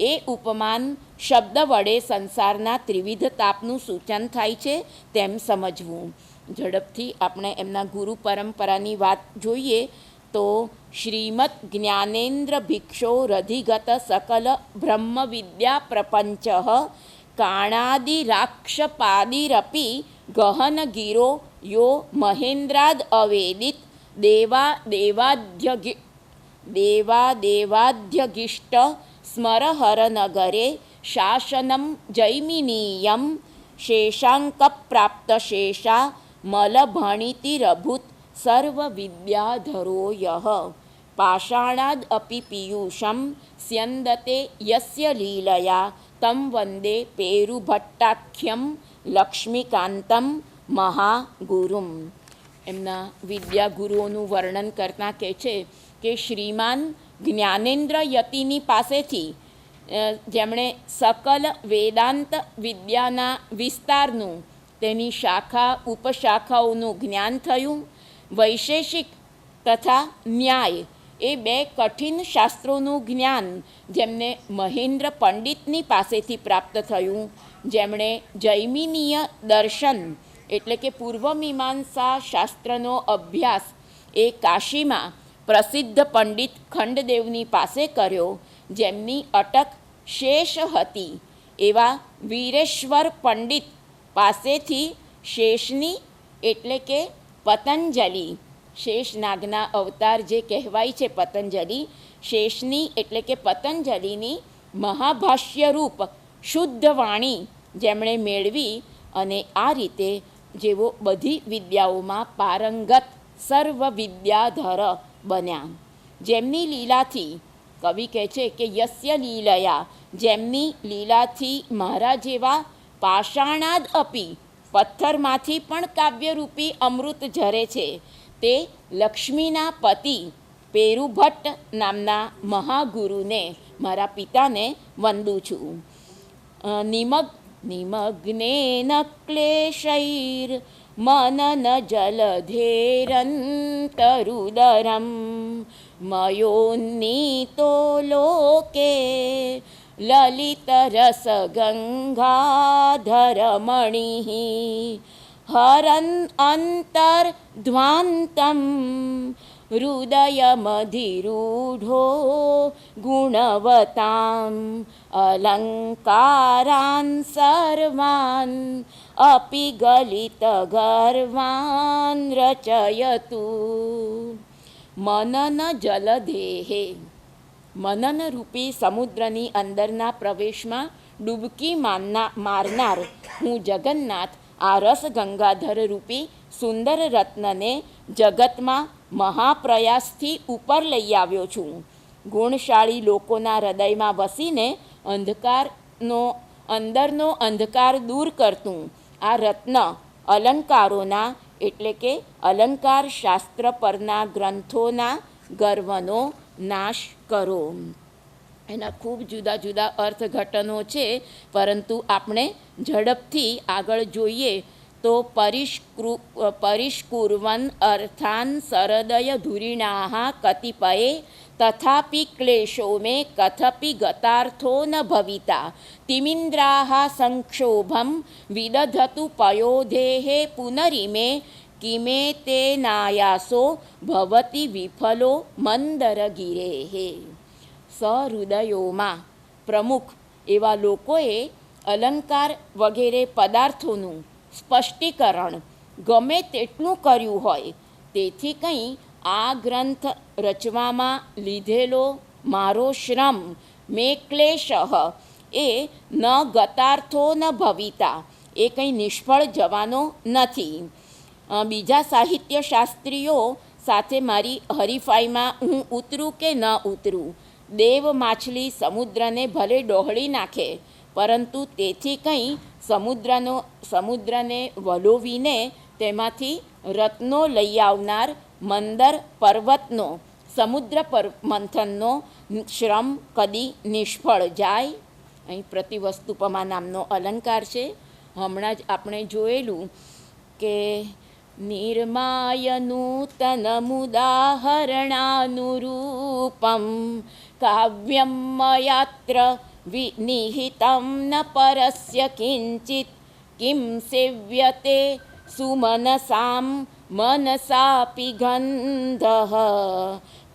C: એ ઉપમાન શબ્દ વડે સંસારના ત્રિવિધ તાપનું સૂચન થાય છે તેમ સમજવું. ઝડપથી આપણે એમના ગુરુ પરંપરાની વાત જોઈએ તો શ્રીમદ જ્ઞાનેન્દ્ર ભિક્ષો રધિગત સકલ બ્રહ્મ વિદ્યા પ્રપંચ કાણાદિરાક્ષપાદિરપી ગહન ગિરો યો મહેન્દ્રાદ અવેદિત દેવાદેવાધ્યગિષ્ટ સ્મરહર નગરે શાસનમ જૈમિનીયમ શેષાંક પ્રાપ્ત શેષા મલભણિતિરભૂત સર્વ વિદ્યાધરો યહ પાષાણાદ અપી પીયુષમ સ્યંદતે યસ્ય લીલયા તમ વંદે પેરુભટ્ટાખ્યમ લક્ષ્મીકાંતમ મહાગુરુમ. એમના વિદ્યાગુરુઓનું વર્ણન કરતાં કહે છે કે શ્રીમાન જ્ઞાનેન્દ્ર યતિની પાસેથી જેમણે સકલ વેદાંત વિદ્યાના વિસ્તારનું તેની શાખા ઉપશાખાઓનું જ્ઞાન થયું. વૈશેષિક તથા ન્યાય એ 2 કઠિન શાસ્ત્રોનું જ્ઞાન જેમને મહેન્દ્ર પંડિતની પાસેથી પ્રાપ્ત થયું, જેમણે જૈમિનીય દર્શન એટલે કે પૂર્વમીમાંસા શાસ્ત્રનો અભ્યાસ એ કાશીમાં પ્રસિદ્ધ પંડિત ખંડદેવની પાસે કર્યો, જેમની અટક શેષ હતી. એવા વીરેશ્વર પંડિત પાસેથી શેષની એટલે કે પતંજલિ, શેષ નાગના અવતાર જે કહેવાય છે પતંજલિ, શેષની એટલે કે પતંજલિની મહાભાષ્યરૂપ શુદ્ધ વાણી જેમણે મેળવી અને આ રીતે જેઓ બધી વિદ્યાઓમાં પારંગત સર્વ વિદ્યાધર બન્યા. જેમની લીલાથી કવિ કહે છે કે યસ્ય લીલયા, જેમની લીલાથી મારા જેવા પાષાણાદ અપી, પથ્થરમાંથી પણ કાવ્યરૂપી અમૃત ઝરે છે, તે લક્ષ્મીના પતિ પેરુભટ્ટ નામના મહાગુરુને, મારા પિતાને વંદું છું. નિમગ્નેન ક્લેશૈર મનન જલધેરંતરુદરમ મયોન્નીતો લોકે લલિતરસગંગાધરમણિ હરન અંતર્ધ્વાંતમ હૃદયમધિરૂઢો ગુણવતામ અલંકારાન સર્વાન અપિ ગલિતગર્વાન રચયતુ. મનન જલધેહે, મનનરૂપી સમુદ્રની અંદરના પ્રવેશમાં ડૂબકી મારનાર હું જગન્નાથ આ રસ ગંગાધર રૂપી સુંદર રત્નને જગતમાં મહાપ્રયાસથી ઉપર લઈ આવ્યો છું. ગુણશાળી લોકોના હૃદયમાં વસીને અંદરનો અંધકાર દૂર કરતું આ રત્ન અલંકારોના એટલે કે અલંકાર શાસ્ત્ર પરના ગ્રંથોના ગર્વનો નાશ કરો. એના ખૂબ જુદા જુદા અર્થઘટનો છે, પરંતુ આપણે ઝડપથી આગળ જોઈએ તો પરિષ્કુર્વન અર્થાન સરદય ધુરીણાહ કતિપયે તથાપિ ક્લેશો મે કથપી ગતાર્થો ન ભવિતા તિમિન્દ્રાહ સંક્ષોભમ વિદધતુ પયોધેહે પુનરિમે કિમે તે નાયાસો ભવતી વિફલો મંદરગિરેહે. સહૃદયોમાં પ્રમુખ એવા લોકોએ અલંકાર વગેરે પદાર્થોનું સ્પષ્ટીકરણ ગમે તેટલું કર્યું હોય, તેથી કંઈ આ ગ્રંથ રચવામાં લીધેલો મારો શ્રમ મેં ક્લેશ એ ન ગતાર્થો ન ભવિતા, એ કંઈ નિષ્ફળ જવાનો નથી. બીજા સાહિત્ય શાસ્ત્રીઓ સાથે મારી હરીફાઈમાં હું ઉતરું કે ન ઉતરું, દેવ માછલી સમુદ્રને ભલે ડહોળી નાખે, પરંતુ તેથી કંઈ સમુદ્રને વલોવીને તેમાંથી રત્નો લઈ આવનાર મંદર પર્વતનો સમુદ્ર મંથનનો શ્રમ કદી નિષ્ફળ જાય. અહીં પ્રતિવસ્તુપમા નામનો અલંકાર છે. હમણાં જ આપણે જોયેલું કે નિર્માય નૂતનમુદાહરણાનુરૂપમ કાવ્યમ મયાત્ર વિનિહિતમ ન પરસ્ય કિંચિત કિમ સેવ્યતે સુમનસામ મનસાપી ગંધઃ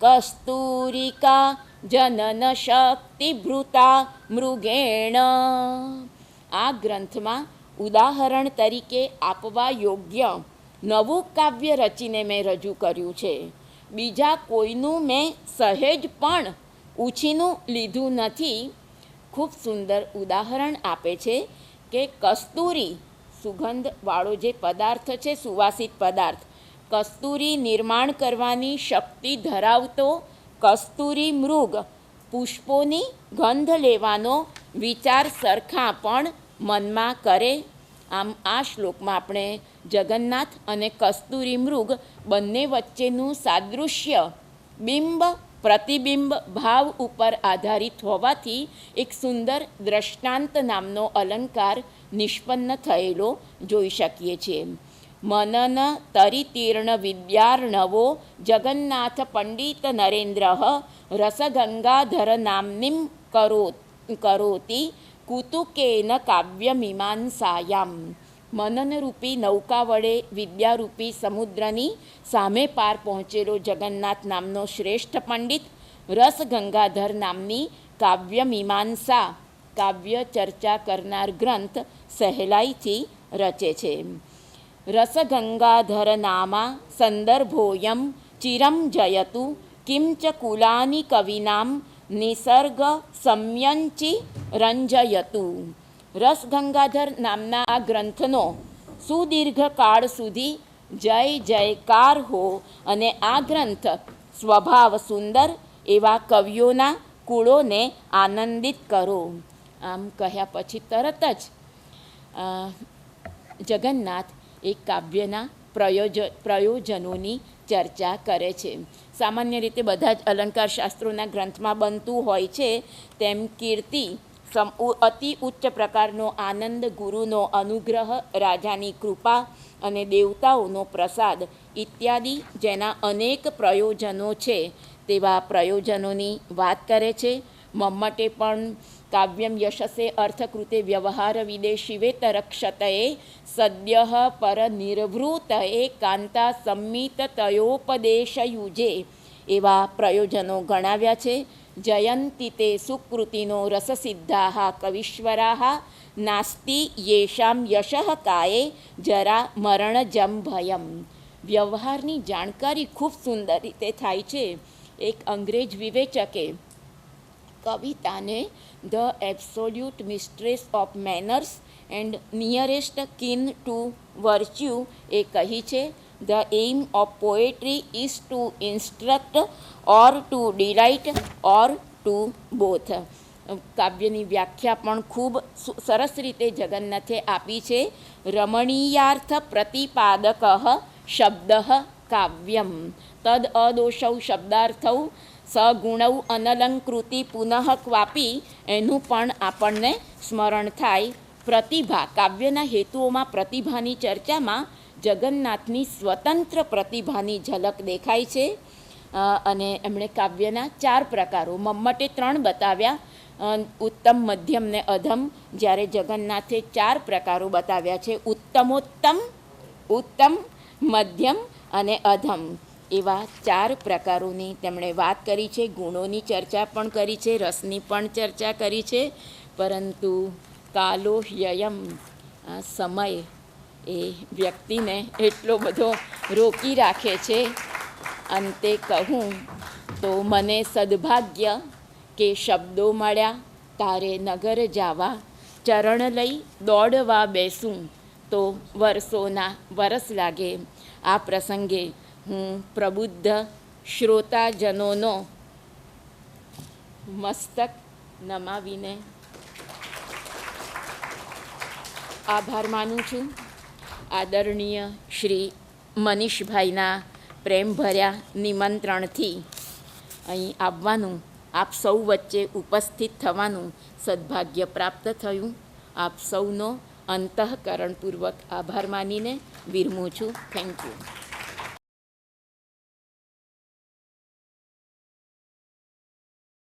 C: કસ્તુરિકા જનન શક્તિભૃતા મૃગેણ. આ ગ્રંથમાં ઉદાહરણ તરીકે આપવા યોગ્ય નવું કાવ્ય રચીને મેં રજૂ કર્યું છે. બીજા કોઈનું મેં સહેજ પણ ઉછીનું લીધું નથી. ખૂબ સુંદર ઉદાહરણ આપે છે કે કસ્તુરી સુગંધવાળો જે પદાર્થ છે, સુવાસિત પદાર્થ, કસ્તુરી નિર્માણ કરવાની શક્તિ ધરાવતો કસ્તુરી મૃગ પુષ્પોની ગંધ લેવાનો વિચાર સરખા પણ મનમાં કરે. આમ આ શ્લોકમાં આપણે જગન્નાથ અને કસ્તુરી મૃગ બંને વચ્ચેનું સાદૃશ્ય બિંબ પ્રતિબિંબ ભાવ ઉપર આધારિત હોવાથી એક સુંદર દ્રષ્ટાંત નામનો અલંકાર નિષ્પન્ન થયેલો જોઈ શકીએ છીએ. મનન તરિતીર્ણ વિદ્યાર્ણવો જગન્નાથ પંડિત નરેન્દ્ર રસગંગાધર નામ્નીમ કરોતિ કુતુકેન કાવ્યમીમાંસાયામ. મનનરૂપી નૌકા વડે વિદ્યારૂપી સમુદ્રની સામે પાર પહોંચેલો જગન્નાથ નામનો શ્રેષ્ઠ પંડિત રસ ગંગાધર નામની કાવ્ય મીમાંસા કાવ્ય ચર્ચા કરનાર ગ્રંથ સહેલાઈથી રચે છે. રસગંગાધર નામા સંદર્ભોયમ ચિરમ જયતુ કિંચ કુલાની કવિનામ નિસર્ગ સંયંચી રંજયતુ. રસગંગાધર નામના આ ગ્રંથનો સુદીર્ઘ કાળ સુધી જય જયકાર હો અને આ ગ્રંથ સ્વભાવ સુંદર એવા કવિઓના કુળોને આનંદિત કરો. આમ કહ્યા પછી તરત જ જગન્નાથ એ કાવ્યના પ્રયોજનોની ચર્ચા કરે છે. સામાન્ય રીતે બધા જ અલંકાર શાસ્ત્રોના ગ્રંથમાં બનતું હોય છે તેમ કીર્તિ, અતિ ઉચ્ચ પ્રકારનો આનંદ, ગુરુનો અનુગ્રહ, રાજાની કૃપા અને દેવતાઓનો પ્રસાદ ઇત્યાદિ જેના અનેક પ્રયોજનો છે તેવા પ્રયોજનોની વાત કરે છે. મમ્મટે પણ કાવ્યમ યશસે અર્થકૃતે વ્યવહાર વિદેશિવેતરક્ષતએ સદ્ય પરનિર્વૃતએ કાંતા સંમિતતયોપદેશયુજે એવા પ્રયોજનો ગણાવ્યા છે. જયંતિ તે સુકૃતિનો રસસિદ્ધાઃ કવીશ્વરાઃ નાસ્તિ યેષાં યશઃ કાયે જરા મરણજમ ભયમ. વ્યવહારની જાણકારી ખૂબ સુંદર રીતે થાય છે. એક અંગ્રેજ વિવેચકે કવિતાને the absolute mistress of manners and nearest kin to virtue એ કહી છે. The aim of poetry is to instruct or to delight or to both. કાવ્યની વ્યાખ્યા પણ ખૂબ સરસ રીતે જગન્નાથે આપી છે. રમણીયાર્થ પ્રતિપાદક શબ્દ કાવ્યમ તદ અદોષૌ શબ્દાર્થૌ સગુણૌ અનલંકૃતિ પુનઃ ક્વાપી એનું પણ આપણને સ્મરણ થાય. પ્રતિભા, કાવ્યના હેતુઓમાં પ્રતિભાની ચર્ચામાં જગન્નાથની સ્વતંત્ર પ્રતિભાની ઝલક દેખાય છે. અને એમણે કાવ્યના 4 પ્રકારો, મમ્મટે 3 બતાવ્યા, ઉત્તમ, મધ્યમ ને અધમ, જ્યારે જગન્નાથે 4 પ્રકારો બતાવ્યા છે. ઉત્તમોત્તમ, ઉત્તમ, મધ્યમ અને અધમ એવા 4 પ્રકારોની તેમણે વાત કરી છે. ગુણોની ચર્ચા પણ કરી છે, રસની પણ ચર્ચા કરી છે. પરંતુ કાલો હ્યયમ, આ સમય એ વ્યક્તિને એટલો બધો રોકી રાખે છે. અંતે કહું તો મને સદભાગ્ય કે શબ્દો મળ્યા તારે નગર જાવા, ચરણ લઈ દોડવા બેસું તો વર્ષોના વરસ લાગે. આ પ્રસંગે હું પ્રબુદ્ધ શ્રોતાજનોનો મસ્તક નમાવીને આભાર માનું છું. આદરણીય શ્રી મનીષભાઈના પ્રેમભર્યા નિમંત્રણથી અહીં આવવાનું, આપ સૌ વચ્ચે ઉપસ્થિત થવાનું સદભાગ્ય પ્રાપ્ત થયું. આપ સૌનો અંતઃકરણપૂર્વક આભાર માનીને વિરમું છું. Thank you.